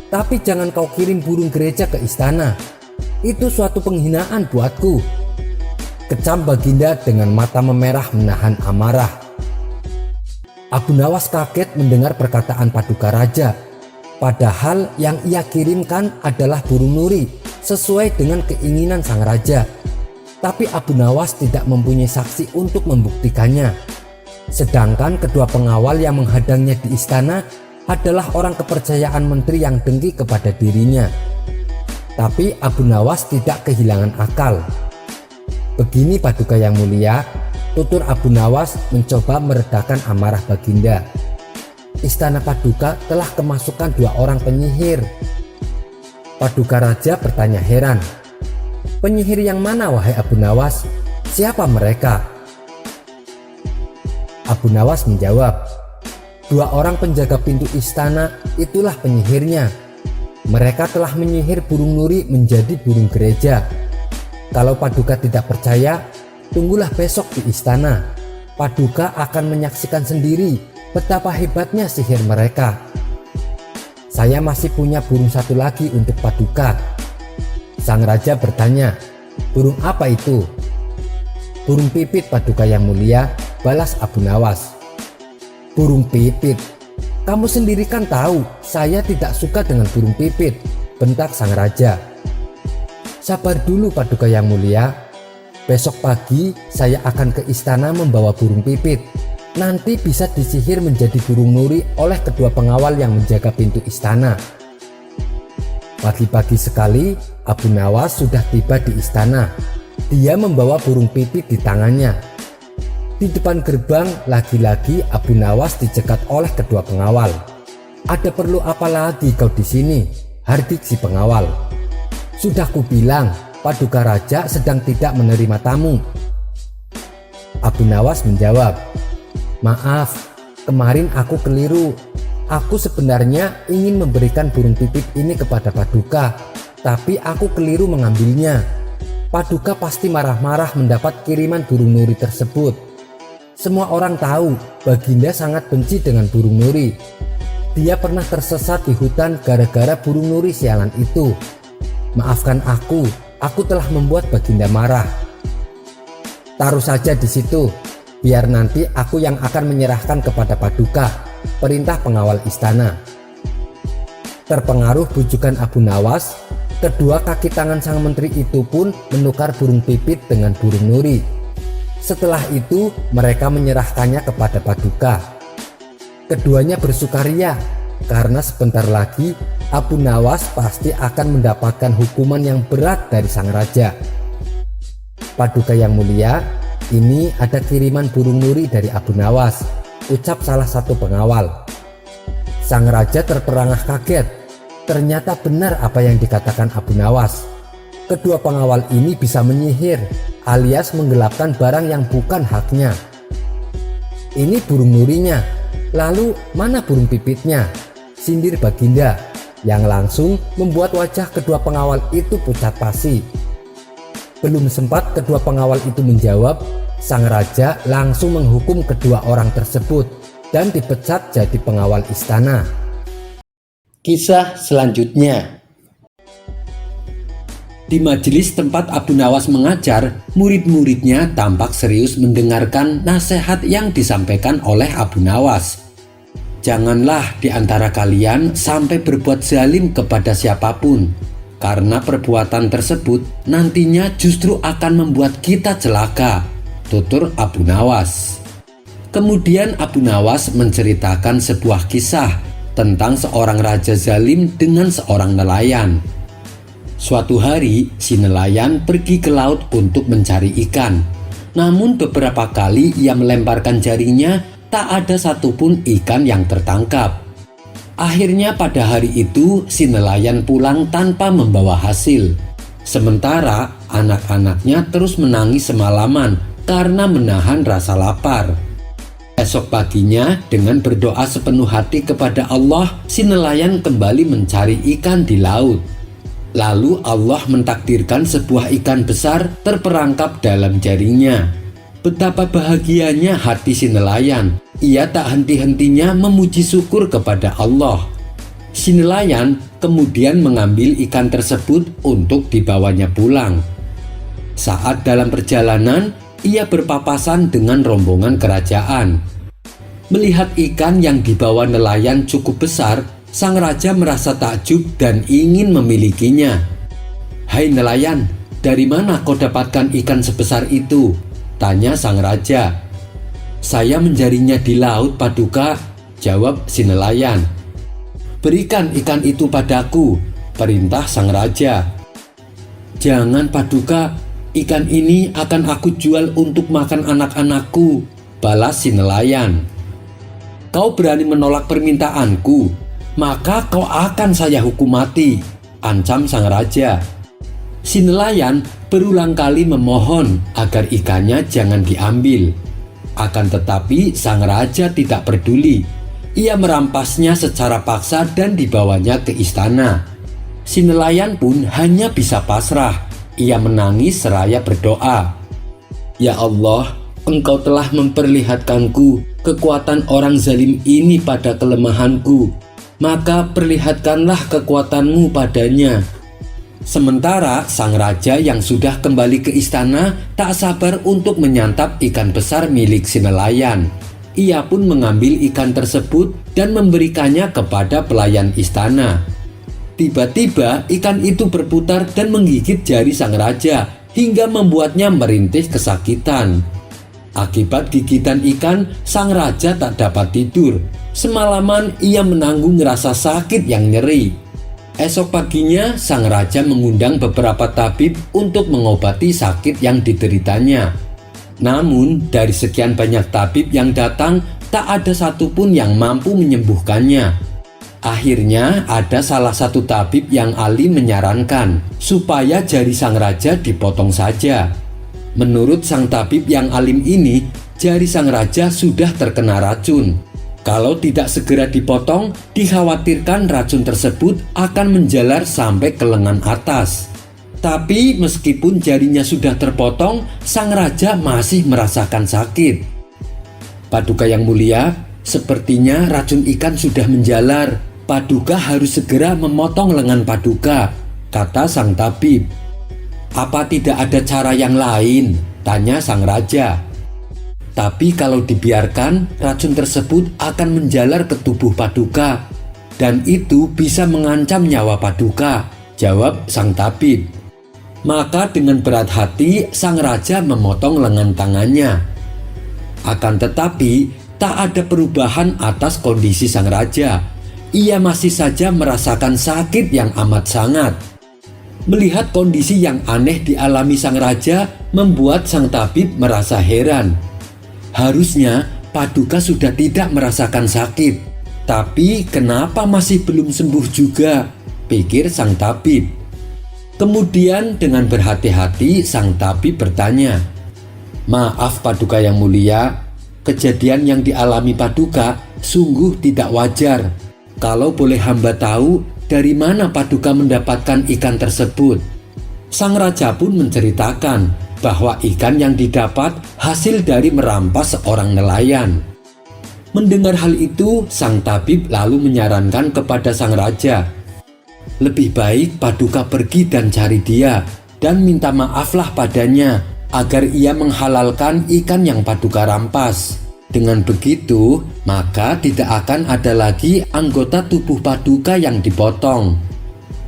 Tapi jangan kau kirim burung gereja ke istana. Itu suatu penghinaan buatku," kecam Baginda dengan mata memerah menahan amarah. Abu Nawas kaget mendengar perkataan Paduka Raja. Padahal yang ia kirimkan adalah burung nuri sesuai dengan keinginan sang raja. Tapi Abu Nawas tidak mempunyai saksi untuk membuktikannya. Sedangkan kedua pengawal yang menghadangnya di istana adalah orang kepercayaan menteri yang dengki kepada dirinya. Tapi Abu Nawas tidak kehilangan akal. "Begini Paduka yang mulia," tutur Abu Nawas mencoba meredakan amarah Baginda. "Istana Paduka telah kemasukan 2 orang penyihir." Paduka Raja bertanya heran, "Penyihir yang mana wahai Abu Nawas? Siapa mereka?" Abu Nawas menjawab, "2 orang penjaga pintu istana itulah penyihirnya. Mereka telah menyihir burung nuri menjadi burung gereja. Kalau Paduka tidak percaya, tunggulah besok di istana. Paduka akan menyaksikan sendiri betapa hebatnya sihir mereka. Saya masih punya burung satu lagi untuk Paduka." Sang raja bertanya, "Burung apa itu?" "Burung pipit Paduka yang mulia," balas Abu Nawas. "Burung pipit? Kamu sendiri kan tahu saya tidak suka dengan burung pipit," bentak sang raja. "Sabar dulu Paduka yang mulia. Besok pagi saya akan ke istana membawa burung pipit. Nanti bisa disihir menjadi burung nuri oleh kedua pengawal yang menjaga pintu istana." Pagi-pagi sekali Abu Nawas sudah tiba di istana. Dia membawa burung pipit di tangannya. Di depan gerbang lagi-lagi Abu Nawas dicegat oleh kedua pengawal. "Ada perlu apa lagi kau di sini?" hardik si pengawal. "Sudah kubilang Paduka Raja sedang tidak menerima tamu." Abu Nawas menjawab, "Maaf, kemarin aku keliru. Aku sebenarnya ingin memberikan burung pipit ini kepada Paduka, tapi aku keliru mengambilnya. Paduka pasti marah-marah mendapat kiriman burung nuri tersebut. Semua orang tahu Baginda sangat benci dengan burung nuri. Dia pernah tersesat di hutan gara-gara burung nuri sialan itu. Maafkan aku telah membuat Baginda marah." "Taruh saja di situ. Biar nanti aku yang akan menyerahkan kepada Paduka," perintah pengawal istana. Terpengaruh bujukan Abu Nawas, kedua kaki tangan sang menteri itu pun menukar burung pipit dengan burung nuri. Setelah itu mereka menyerahkannya kepada Paduka. Keduanya bersukaria karena sebentar lagi Abu Nawas pasti akan mendapatkan hukuman yang berat dari sang raja. "Paduka yang mulia, ini ada kiriman burung nuri dari Abu Nawas," ucap salah satu pengawal. Sang raja terperangah kaget. Ternyata benar apa yang dikatakan Abu Nawas. Kedua pengawal ini bisa menyihir alias menggelapkan barang yang bukan haknya. "Ini burung nurinya. Lalu mana burung pipitnya? Sindir Baginda, yang langsung membuat wajah kedua pengawal itu pucat pasi. Belum sempat kedua pengawal itu menjawab, sang raja langsung menghukum kedua orang tersebut dan dipecat jadi pengawal istana. Kisah selanjutnya. Di majelis tempat Abu Nawas mengajar, murid-muridnya tampak serius mendengarkan nasihat yang disampaikan oleh Abu Nawas. Janganlah di antara kalian sampai berbuat zalim kepada siapapun, karena perbuatan tersebut nantinya justru akan membuat kita celaka, tutur Abu Nawas. Kemudian Abu Nawas menceritakan sebuah kisah tentang seorang raja zalim dengan seorang nelayan. Suatu hari, si nelayan pergi ke laut untuk mencari ikan. Namun beberapa kali ia melemparkan jaringnya, tak ada satupun ikan yang tertangkap. Akhirnya pada hari itu, si nelayan pulang tanpa membawa hasil. Sementara anak-anaknya terus menangis semalaman karena menahan rasa lapar. Esok paginya, dengan berdoa sepenuh hati kepada Allah, si nelayan kembali mencari ikan di laut. Lalu Allah mentakdirkan sebuah ikan besar terperangkap dalam jaringnya. Betapa bahagianya hati si nelayan. Ia tak henti-hentinya memuji syukur kepada Allah. Si nelayan kemudian mengambil ikan tersebut untuk dibawanya pulang. Saat dalam perjalanan, ia berpapasan dengan rombongan kerajaan. Melihat ikan yang dibawa nelayan cukup besar, sang raja merasa takjub dan ingin memilikinya. "Hai nelayan, dari mana kau dapatkan ikan sebesar itu?" tanya sang raja. "Saya menjaringnya di laut, Paduka," jawab si nelayan. "Berikan ikan itu padaku," perintah sang raja. "Jangan, Paduka, ikan ini akan aku jual untuk makan anak-anakku," balas si nelayan. "Kau berani menolak permintaanku, maka kau akan saya hukum mati," ancam sang raja. Si nelayan berulang kali memohon agar ikannya jangan diambil. Akan tetapi sang raja tidak peduli. Ia merampasnya secara paksa dan dibawanya ke istana. Si nelayan pun hanya bisa pasrah. Ia menangis seraya berdoa, "Ya Allah, Engkau telah memperlihatkanku kekuatan orang zalim ini pada kelemahanku. Maka perlihatkanlah kekuatanmu padanya." Sementara sang raja yang sudah kembali ke istana tak sabar untuk menyantap ikan besar milik si nelayan. Ia pun mengambil ikan tersebut dan memberikannya kepada pelayan istana. Tiba-tiba ikan itu berputar dan menggigit jari sang raja hingga membuatnya merintih kesakitan. Akibat gigitan ikan, sang raja tak dapat tidur. Semalaman ia menanggung rasa sakit yang nyeri. Esok paginya, sang raja mengundang beberapa tabib untuk mengobati sakit yang dideritanya. Namun, dari sekian banyak tabib yang datang, tak ada satupun yang mampu menyembuhkannya. Akhirnya, ada salah satu tabib yang alim menyarankan supaya jari sang raja dipotong saja. Menurut sang tabib yang alim ini, jari sang raja sudah terkena racun. Kalau tidak segera dipotong, dikhawatirkan racun tersebut akan menjalar sampai ke lengan atas. Tapi meskipun jarinya sudah terpotong, sang raja masih merasakan sakit. "Paduka yang mulia, sepertinya racun ikan sudah menjalar. Paduka harus segera memotong lengan Paduka," kata sang tabib. "Apa tidak ada cara yang lain?" tanya sang raja. "Tapi kalau dibiarkan, racun tersebut akan menjalar ke tubuh Paduka, dan itu bisa mengancam nyawa Paduka," jawab sang tabib. Maka dengan berat hati, sang raja memotong lengan tangannya. Akan tetapi, tak ada perubahan atas kondisi sang raja. Ia masih saja merasakan sakit yang amat sangat. Melihat kondisi yang aneh dialami sang raja, membuat sang tabib merasa heran. Harusnya Paduka sudah tidak merasakan sakit, tapi kenapa masih belum sembuh juga, pikir sang tabib. Kemudian dengan berhati-hati sang tabib bertanya, "Maaf Paduka yang mulia, kejadian yang dialami Paduka Sungguh tidak wajar. Kalau boleh hamba tahu, dari mana Paduka mendapatkan ikan tersebut? Sang raja pun menceritakan bahwa ikan yang didapat hasil dari merampas seorang nelayan. Mendengar hal itu, sang tabib lalu menyarankan kepada sang raja, lebih baik Paduka pergi dan cari dia dan minta maaflah padanya agar ia menghalalkan ikan yang Paduka rampas. Dengan begitu, maka tidak akan ada lagi anggota tubuh Paduka yang dipotong.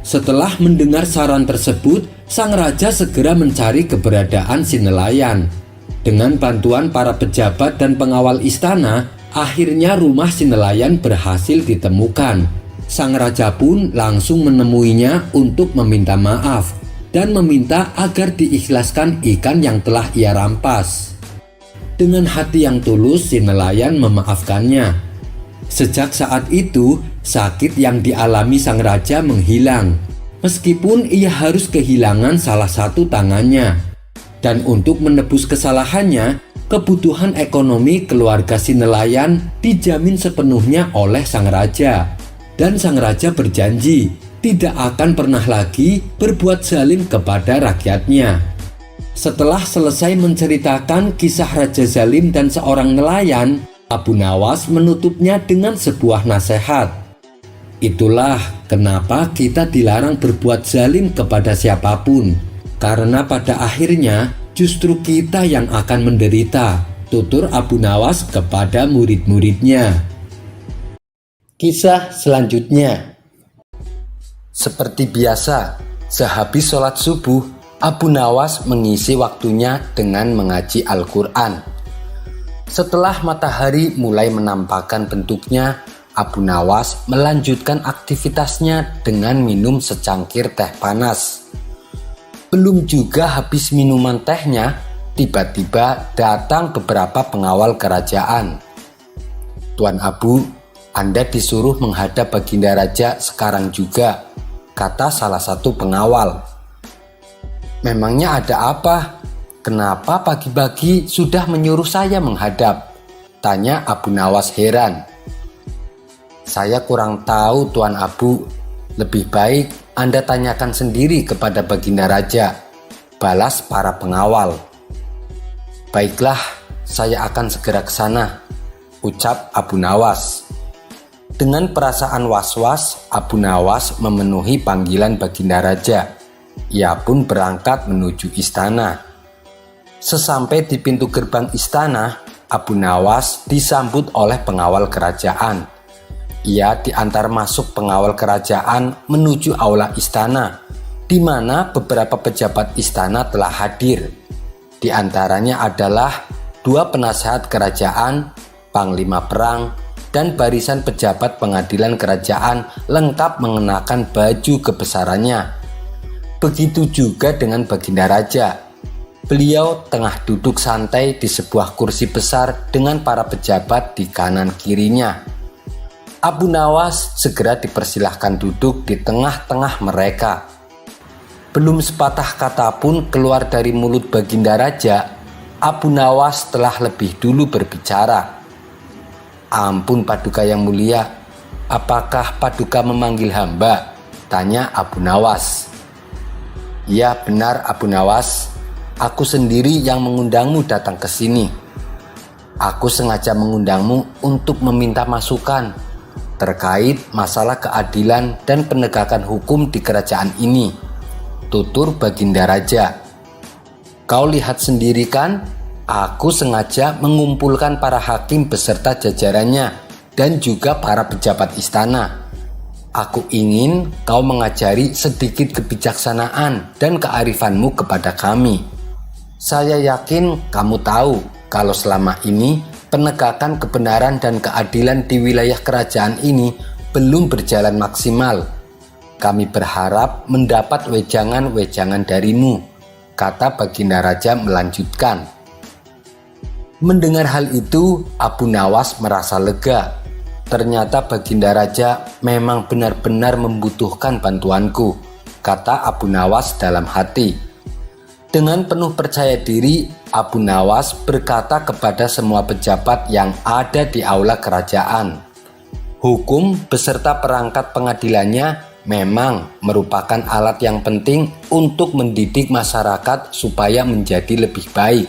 Setelah mendengar saran tersebut, sang raja segera mencari keberadaan si nelayan. Dengan bantuan para pejabat dan pengawal istana, akhirnya rumah si nelayan berhasil ditemukan. Sang raja pun langsung menemuinya untuk meminta maaf dan meminta agar diikhlaskan ikan yang telah ia rampas. Dengan hati yang tulus, si nelayan memaafkannya. Sejak saat itu, sakit yang dialami sang raja menghilang, meskipun ia harus kehilangan salah satu tangannya. Dan untuk menebus kesalahannya, kebutuhan ekonomi keluarga si nelayan dijamin sepenuhnya oleh sang raja. Dan sang raja berjanji tidak akan pernah lagi berbuat zalim kepada rakyatnya. Setelah selesai menceritakan kisah Raja Zalim dan seorang nelayan, Abu Nawas menutupnya dengan sebuah nasihat. Itulah kenapa kita dilarang berbuat zalim kepada siapapun, karena pada akhirnya justru kita yang akan menderita, tutur Abu Nawas kepada murid-muridnya. Kisah selanjutnya. Seperti biasa, sehabis sholat subuh, Abu Nawas mengisi waktunya dengan mengaji Al-Quran. Setelah matahari mulai menampakkan bentuknya, Abu Nawas melanjutkan aktivitasnya dengan minum secangkir teh panas. Belum juga habis minuman tehnya, tiba-tiba datang beberapa pengawal kerajaan. "Tuan Abu, Anda disuruh menghadap Baginda Raja sekarang juga," kata salah satu pengawal. "Memangnya ada apa? Kenapa pagi-pagi sudah menyuruh saya menghadap?" tanya Abu Nawas heran. "Saya kurang tahu, Tuan Abu. Lebih baik Anda tanyakan sendiri kepada Baginda Raja," balas para pengawal. "Baiklah, saya akan segera ke sana," ucap Abu Nawas. Dengan perasaan was-was, Abu Nawas memenuhi panggilan Baginda Raja. Ia pun berangkat menuju istana. Sesampai di pintu gerbang istana, Abu Nawas disambut oleh pengawal kerajaan. Ia diantar masuk pengawal kerajaan menuju aula istana, di mana beberapa pejabat istana telah hadir. Di antaranya adalah 2 penasehat kerajaan, panglima perang, dan barisan pejabat pengadilan kerajaan lengkap mengenakan baju kebesarannya. Begitu juga dengan Baginda Raja. Beliau tengah duduk santai di sebuah kursi besar dengan para pejabat di kanan kirinya. Abu Nawas segera dipersilahkan duduk di tengah-tengah mereka. Belum sepatah kata pun keluar dari mulut Baginda Raja, Abu Nawas telah lebih dulu berbicara. "Ampun Paduka yang mulia, apakah Paduka memanggil hamba?" tanya Abu Nawas. "Ya benar Abu Nawas, aku sendiri yang mengundangmu datang ke sini. Aku sengaja mengundangmu untuk meminta masukan terkait masalah keadilan dan penegakan hukum di kerajaan ini," tutur Baginda Raja. "Kau lihat sendiri kan, aku sengaja mengumpulkan para hakim beserta jajarannya dan juga para pejabat istana. Aku ingin kau mengajari sedikit kebijaksanaan dan kearifanmu kepada kami. Saya yakin kamu tahu kalau selama ini penegakan kebenaran dan keadilan di wilayah kerajaan ini belum berjalan maksimal. Kami berharap mendapat wejangan-wejangan darimu," kata Baginda Raja melanjutkan. Mendengar hal itu, Abu Nawas merasa lega. "Ternyata Baginda Raja memang benar-benar membutuhkan bantuanku," kata Abu Nawas dalam hati. Dengan penuh percaya diri, Abu Nawas berkata kepada semua pejabat yang ada di aula kerajaan, hukum beserta perangkat pengadilannya memang merupakan alat yang penting untuk mendidik masyarakat supaya menjadi lebih baik.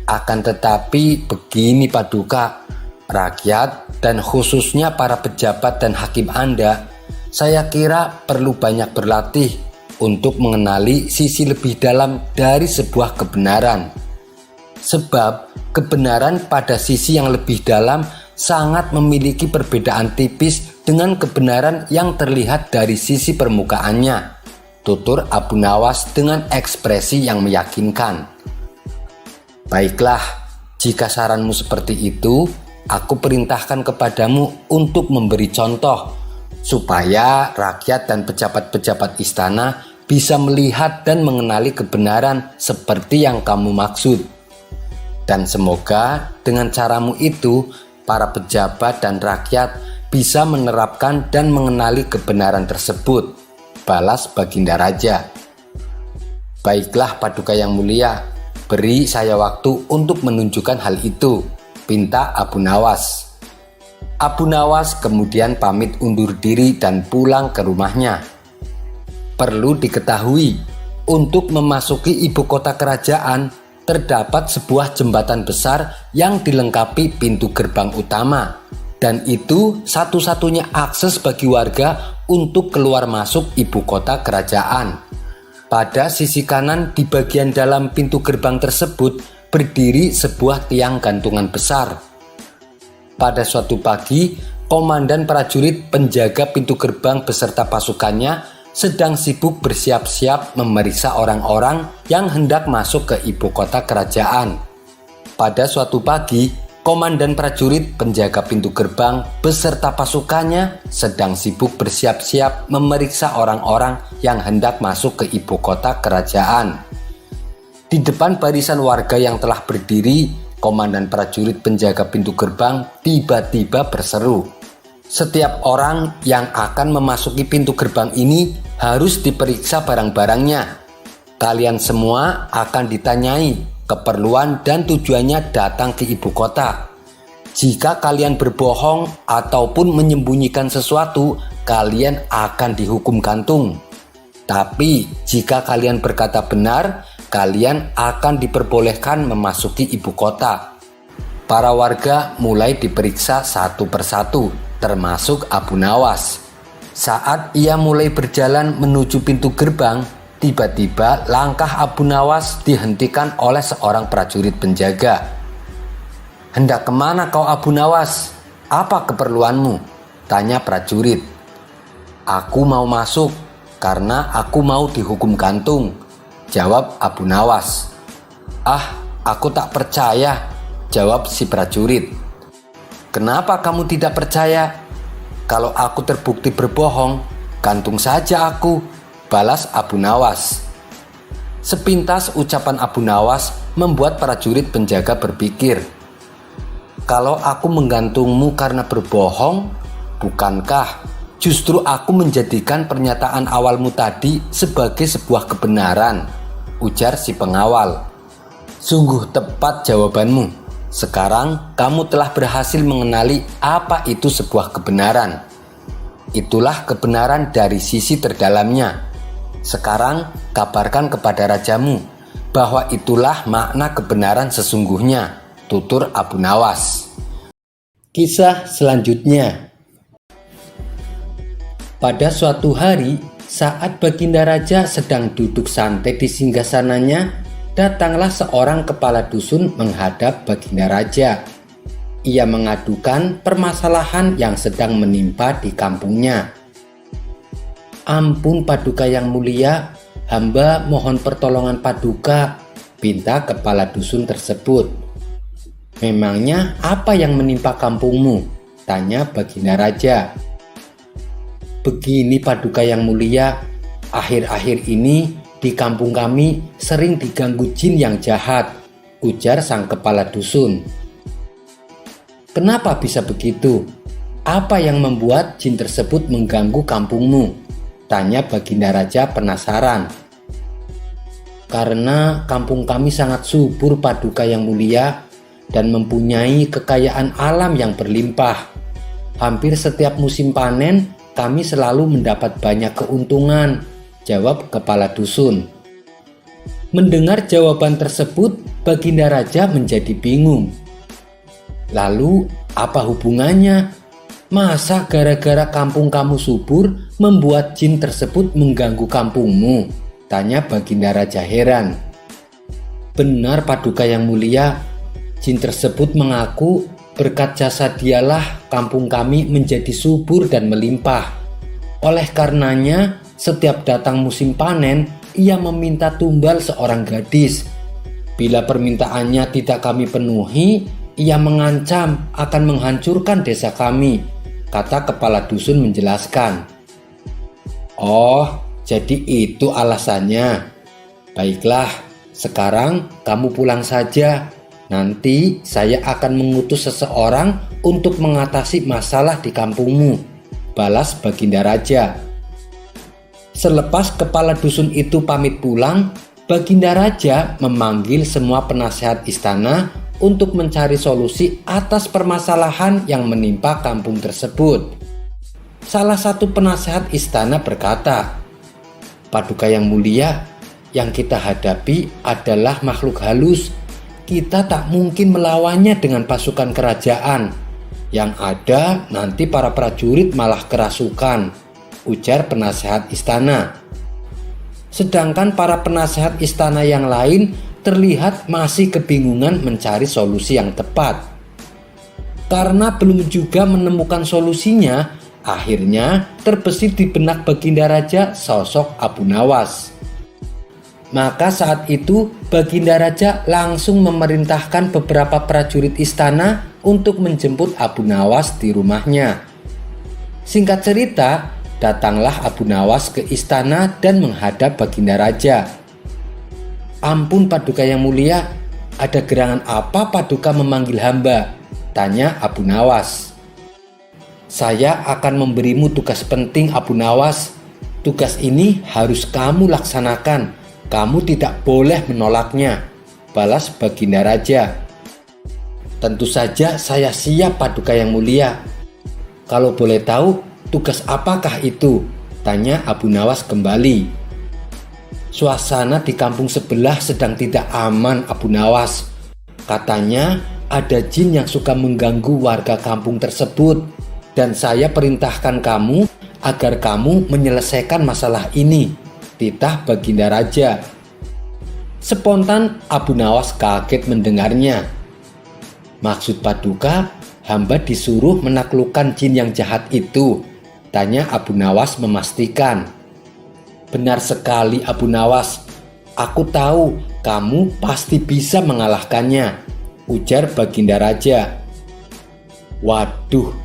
Akan tetapi begini Paduka, rakyat dan khususnya para pejabat dan hakim Anda, saya kira perlu banyak berlatih untuk mengenali sisi lebih dalam dari sebuah kebenaran. Sebab kebenaran pada sisi yang lebih dalam sangat memiliki perbedaan tipis dengan kebenaran yang terlihat dari sisi permukaannya, tutur Abu Nawas dengan ekspresi yang meyakinkan. Baiklah, jika saranmu seperti itu, aku perintahkan kepadamu untuk memberi contoh supaya rakyat dan pejabat-pejabat istana bisa melihat dan mengenali kebenaran seperti yang kamu maksud. Dan semoga dengan caramu itu, para pejabat dan rakyat bisa menerapkan dan mengenali kebenaran tersebut, balas Baginda Raja. Baiklah Paduka yang mulia, beri saya waktu untuk menunjukkan hal itu, pinta Abu Nawas. Abu Nawas kemudian pamit undur diri dan pulang ke rumahnya. Perlu diketahui, untuk memasuki ibu kota kerajaan terdapat sebuah jembatan besar yang dilengkapi pintu gerbang utama, dan itu satu-satunya akses bagi warga untuk keluar masuk ibu kota kerajaan. Pada sisi kanan di bagian dalam pintu gerbang tersebut berdiri sebuah tiang gantungan besar. Pada suatu pagi, komandan prajurit penjaga pintu gerbang beserta pasukannya sedang sibuk bersiap-siap memeriksa orang-orang yang hendak masuk ke ibu kota kerajaan. Pada suatu pagi, komandan prajurit penjaga pintu gerbang beserta pasukannya sedang sibuk bersiap-siap memeriksa orang-orang yang hendak masuk ke ibu kota kerajaan. Di depan barisan warga yang telah berdiri, komandan prajurit penjaga pintu gerbang tiba-tiba berseru, "Setiap orang yang akan memasuki pintu gerbang ini harus diperiksa barang-barangnya. Kalian semua akan ditanyai keperluan dan tujuannya datang ke ibu kota. Jika kalian berbohong ataupun menyembunyikan sesuatu, kalian akan dihukum gantung. Tapi jika kalian berkata benar, kalian akan diperbolehkan memasuki ibu kota." Para warga mulai diperiksa satu persatu, termasuk Abu Nawas. Saat ia mulai berjalan menuju pintu gerbang, tiba-tiba langkah Abu Nawas dihentikan oleh seorang prajurit penjaga. "Hendak kemana kau Abu Nawas? Apa keperluanmu?" tanya prajurit. "Aku mau masuk karena aku mau dihukum gantung," jawab Abu Nawas. "Ah, aku tak percaya," jawab si prajurit. "Kenapa kamu tidak percaya? Kalau aku terbukti berbohong, gantung saja aku," balas Abu Nawas. Sepintas ucapan Abu Nawas membuat prajurit penjaga berpikir, "Kalau aku menggantungmu karena berbohong, bukankah justru aku menjadikan pernyataan awalmu tadi sebagai sebuah kebenaran?" ujar si pengawal. "Sungguh tepat jawabanmu. Sekarang kamu telah berhasil mengenali apa itu sebuah kebenaran. Itulah kebenaran dari sisi terdalamnya. Sekarang kabarkan kepada rajamu bahwa itulah makna kebenaran sesungguhnya," tutur Abu Nawas. Kisah selanjutnya. Pada suatu hari, saat Baginda Raja sedang duduk santai di singgasananya, datanglah seorang kepala dusun menghadap Baginda Raja. Ia mengadukan permasalahan yang sedang menimpa di kampungnya. "Ampun Paduka yang mulia, hamba mohon pertolongan Paduka," pinta kepala dusun tersebut. "Memangnya apa yang menimpa kampungmu?" tanya Baginda Raja. "Begini Paduka yang mulia, akhir-akhir ini di kampung kami sering diganggu jin yang jahat," ujar sang kepala dusun. "Kenapa bisa begitu? Apa yang membuat jin tersebut mengganggu kampungmu?" tanya Baginda Raja penasaran. Karena kampung kami sangat subur Paduka Yang Mulia dan mempunyai kekayaan alam yang berlimpah. Hampir setiap musim panen kami selalu mendapat banyak keuntungan, jawab kepala dusun. Mendengar jawaban tersebut, Baginda Raja menjadi bingung. Lalu apa hubungannya? Masa gara-gara kampung kamu subur membuat jin tersebut mengganggu kampungmu? Tanya Baginda Raja heran. Benar Paduka Yang Mulia, jin tersebut mengaku berkat jasa dialah kampung kami menjadi subur dan melimpah. Oleh karenanya, setiap datang musim panen, ia meminta tumbal seorang gadis. Bila permintaannya tidak kami penuhi, ia mengancam akan menghancurkan desa kami, kata kepala dusun menjelaskan. Oh, jadi itu alasannya. Baiklah, sekarang kamu pulang saja. Nanti saya akan mengutus seseorang untuk mengatasi masalah di kampungmu, balas Baginda Raja. Selepas kepala dusun itu pamit pulang, Baginda Raja memanggil semua penasehat istana untuk mencari solusi atas permasalahan yang menimpa kampung tersebut. Salah satu penasehat istana berkata, Paduka Yang Mulia, yang kita hadapi adalah makhluk halus. Kita tak mungkin melawannya dengan pasukan kerajaan. Yang ada nanti para prajurit malah kerasukan, ujar penasehat istana. Sedangkan para penasehat istana yang lain terlihat masih kebingungan mencari solusi yang tepat. Karena belum juga menemukan solusinya, akhirnya terbesit di benak Baginda Raja sosok Abu Nawas. Maka saat itu Baginda Raja langsung memerintahkan beberapa prajurit istana untuk menjemput Abu Nawas di rumahnya. Singkat cerita, datanglah Abu Nawas ke istana dan menghadap Baginda Raja. Ampun Paduka Yang Mulia, ada gerangan apa Paduka memanggil hamba? Tanya Abu Nawas. Saya akan memberimu tugas penting Abu Nawas. Tugas ini harus kamu laksanakan. Kamu tidak boleh menolaknya, balas Baginda Raja. Tentu saja saya siap Paduka Yang Mulia. Kalau boleh tahu, tugas apakah itu? Tanya Abu Nawas kembali. Suasana di kampung sebelah sedang tidak aman Abu Nawas. Katanya ada jin yang suka mengganggu warga kampung tersebut. Dan saya perintahkan kamu agar kamu menyelesaikan masalah ini, titah Baginda Raja. Spontan Abu Nawas kaget mendengarnya. Maksud Paduka, hamba disuruh menaklukkan jin yang jahat itu, tanya Abu Nawas memastikan. Benar sekali Abu Nawas, aku tahu kamu pasti bisa mengalahkannya, ujar Baginda Raja. Waduh,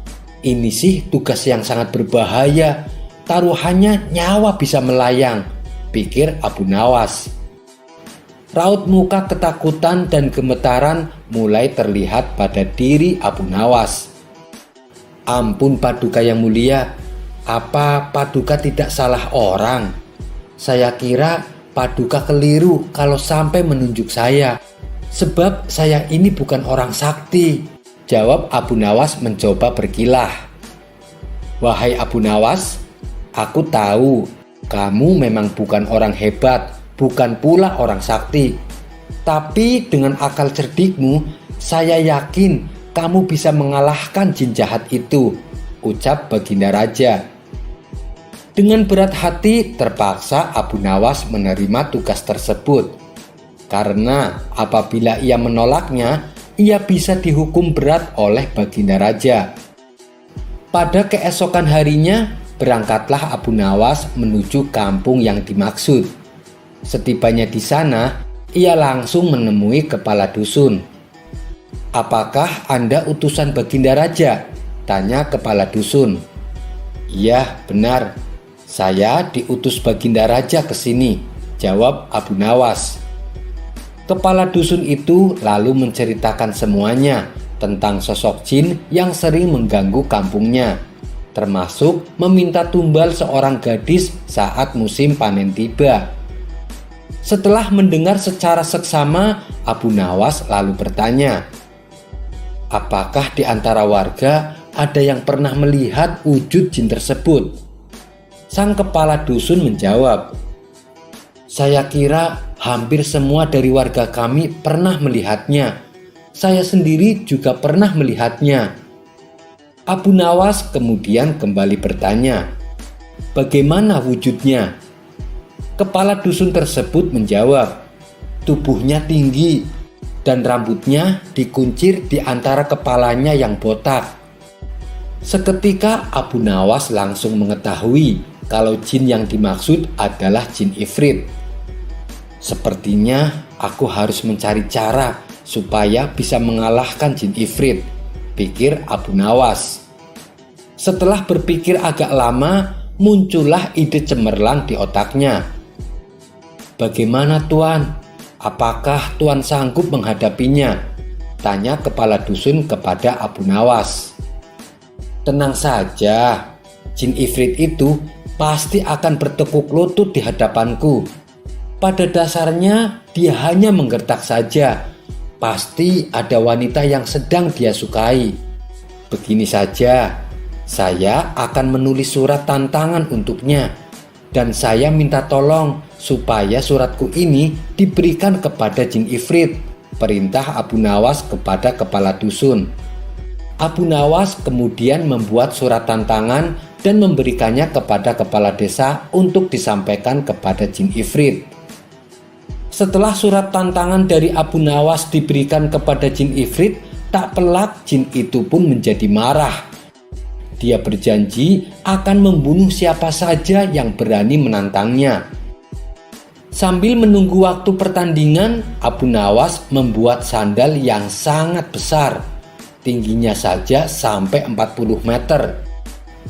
ini sih tugas yang sangat berbahaya. Taruhannya nyawa bisa melayang, pikir Abu Nawas. Raut muka ketakutan dan gemetaran mulai terlihat pada diri Abu Nawas. Ampun Paduka Yang Mulia, apa Paduka tidak salah orang? Saya kira Paduka keliru kalau sampai menunjuk saya, sebab saya ini bukan orang sakti, jawab Abu Nawas mencoba berkilah. Wahai Abu Nawas, aku tahu kamu memang bukan orang hebat, bukan pula orang sakti. Tapi dengan akal cerdikmu, saya yakin kamu bisa mengalahkan jin jahat itu, ucap Baginda Raja. Dengan berat hati terpaksa Abu Nawas menerima tugas tersebut. Karena apabila ia menolaknya, ia bisa dihukum berat oleh Baginda Raja. Pada keesokan harinya, berangkatlah Abu Nawas menuju kampung yang dimaksud. Setibanya di sana, ia langsung menemui kepala dusun. Apakah Anda utusan Baginda Raja? Tanya kepala dusun. Iya, benar. Saya diutus Baginda Raja ke sini, jawab Abu Nawas. Kepala dusun itu lalu menceritakan semuanya tentang sosok jin yang sering mengganggu kampungnya, termasuk meminta tumbal seorang gadis saat musim panen tiba. Setelah mendengar secara seksama, Abu Nawas lalu bertanya, apakah di antara warga ada yang pernah melihat wujud jin tersebut? Sang kepala dusun menjawab, saya kira hampir semua dari warga kami pernah melihatnya. Saya sendiri juga pernah melihatnya. Abu Nawas kemudian kembali bertanya, bagaimana wujudnya? Kepala dusun tersebut menjawab, tubuhnya tinggi dan rambutnya dikuncir di antara kepalanya yang botak. Seketika Abu Nawas langsung mengetahui kalau jin yang dimaksud adalah jin ifrit. Sepertinya aku harus mencari cara supaya bisa mengalahkan jin ifrit, pikir Abu Nawas. Setelah berpikir agak lama, muncullah ide cemerlang di otaknya. Bagaimana Tuan? Apakah Tuan sanggup menghadapinya? Tanya kepala dusun kepada Abu Nawas. Tenang saja, jin ifrit itu pasti akan bertekuk lutut di hadapanku. Pada dasarnya dia hanya menggertak saja. Pasti ada wanita yang sedang dia sukai. Begini saja, saya akan menulis surat tantangan untuknya. Dan saya minta tolong supaya suratku ini diberikan kepada jin ifrit, perintah Abu Nawas kepada kepala dusun. Abu Nawas kemudian membuat surat tantangan dan memberikannya kepada kepala desa untuk disampaikan kepada jin ifrit. Setelah surat tantangan dari Abu Nawas diberikan kepada jin ifrit, tak pelak jin itu pun menjadi marah. Dia berjanji akan membunuh siapa saja yang berani menantangnya. Sambil menunggu waktu pertandingan, Abu Nawas membuat sandal yang sangat besar. Tingginya saja sampai 40 meter.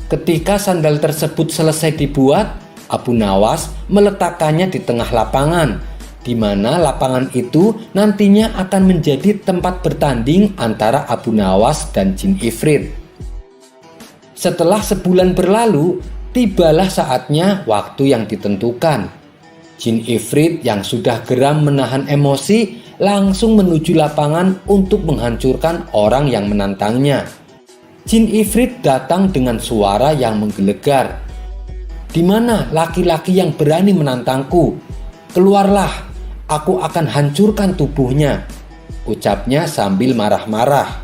Ketika sandal tersebut selesai dibuat, Abu Nawas meletakkannya di tengah lapangan, di mana lapangan itu nantinya akan menjadi tempat bertanding antara Abu Nawas dan jin ifrit. Setelah sebulan berlalu, tibalah saatnya waktu yang ditentukan. Jin ifrit yang sudah geram menahan emosi langsung menuju lapangan untuk menghancurkan orang yang menantangnya. Jin ifrit datang dengan suara yang menggelegar. Di mana laki-laki yang berani menantangku? Keluarlah, aku akan hancurkan tubuhnya, ucapnya sambil marah-marah.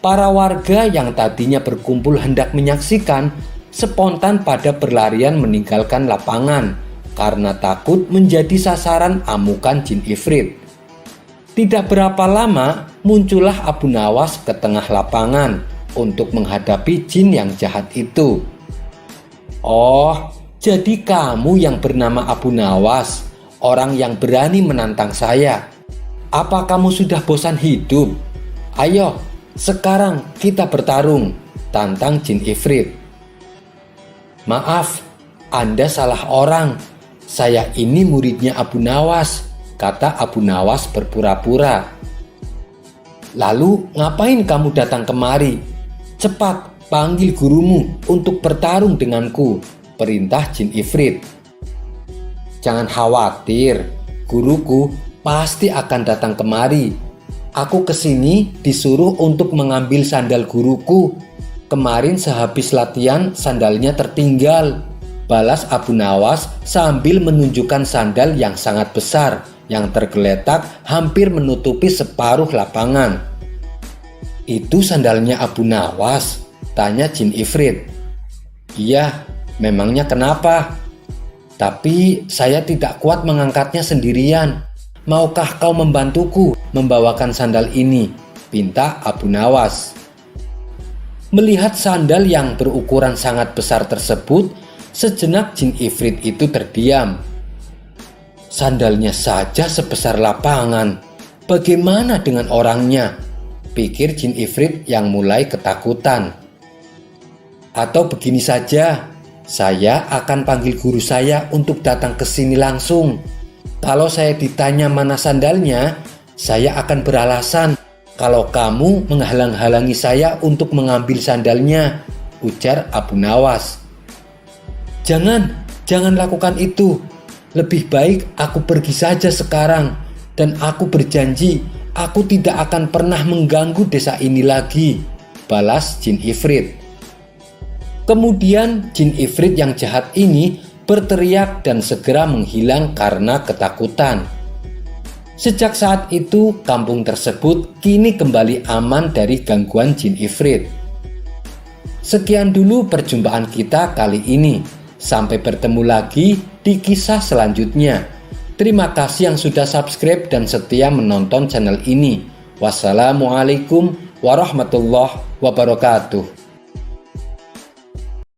Para warga yang tadinya berkumpul hendak menyaksikan spontan pada berlarian meninggalkan lapangan karena takut menjadi sasaran amukan jin ifrit. Tidak berapa lama muncullah Abu Nawas ke tengah lapangan untuk menghadapi jin yang jahat itu. Oh, jadi kamu yang bernama Abu Nawas, orang yang berani menantang saya. Apa kamu sudah bosan hidup? Ayo, sekarang kita bertarung, tantang jin ifrit. Maaf, Anda salah orang. Saya ini muridnya Abu Nawas, kata Abu Nawas berpura-pura. Lalu ngapain kamu datang kemari? Cepat panggil gurumu untuk bertarung denganku, perintah jin ifrit. Jangan khawatir, guruku pasti akan datang kemari. Aku kesini disuruh untuk mengambil sandal guruku. Kemarin sehabis latihan sandalnya tertinggal, balas Abu Nawas sambil menunjukkan sandal yang sangat besar yang tergeletak hampir menutupi separuh lapangan. Itu sandalnya Abu Nawas? Tanya jin ifrit. Iya, memangnya kenapa? Tapi saya tidak kuat mengangkatnya sendirian. Maukah kau membantuku membawakan sandal ini? Pinta Abu Nawas. Melihat sandal yang berukuran sangat besar tersebut, sejenak jin ifrit itu terdiam. Sandalnya saja sebesar lapangan, bagaimana dengan orangnya? Pikir jin ifrit yang mulai ketakutan. Atau begini saja, saya akan panggil guru saya untuk datang ke sini langsung. Kalau saya ditanya mana sandalnya, saya akan beralasan kalau kamu menghalang-halangi saya untuk mengambil sandalnya, ujar Abu Nawas. Jangan lakukan itu. Lebih baik aku pergi saja sekarang, dan aku berjanji aku tidak akan pernah mengganggu desa ini lagi, balas jin ifrit. Kemudian jin ifrit yang jahat ini berteriak dan segera menghilang karena ketakutan. Sejak saat itu, kampung tersebut kini kembali aman dari gangguan jin ifrit. Sekian dulu perjumpaan kita kali ini. Sampai bertemu lagi di kisah selanjutnya. Terima kasih yang sudah subscribe dan setia menonton channel ini. Wassalamualaikum warahmatullahi wabarakatuh.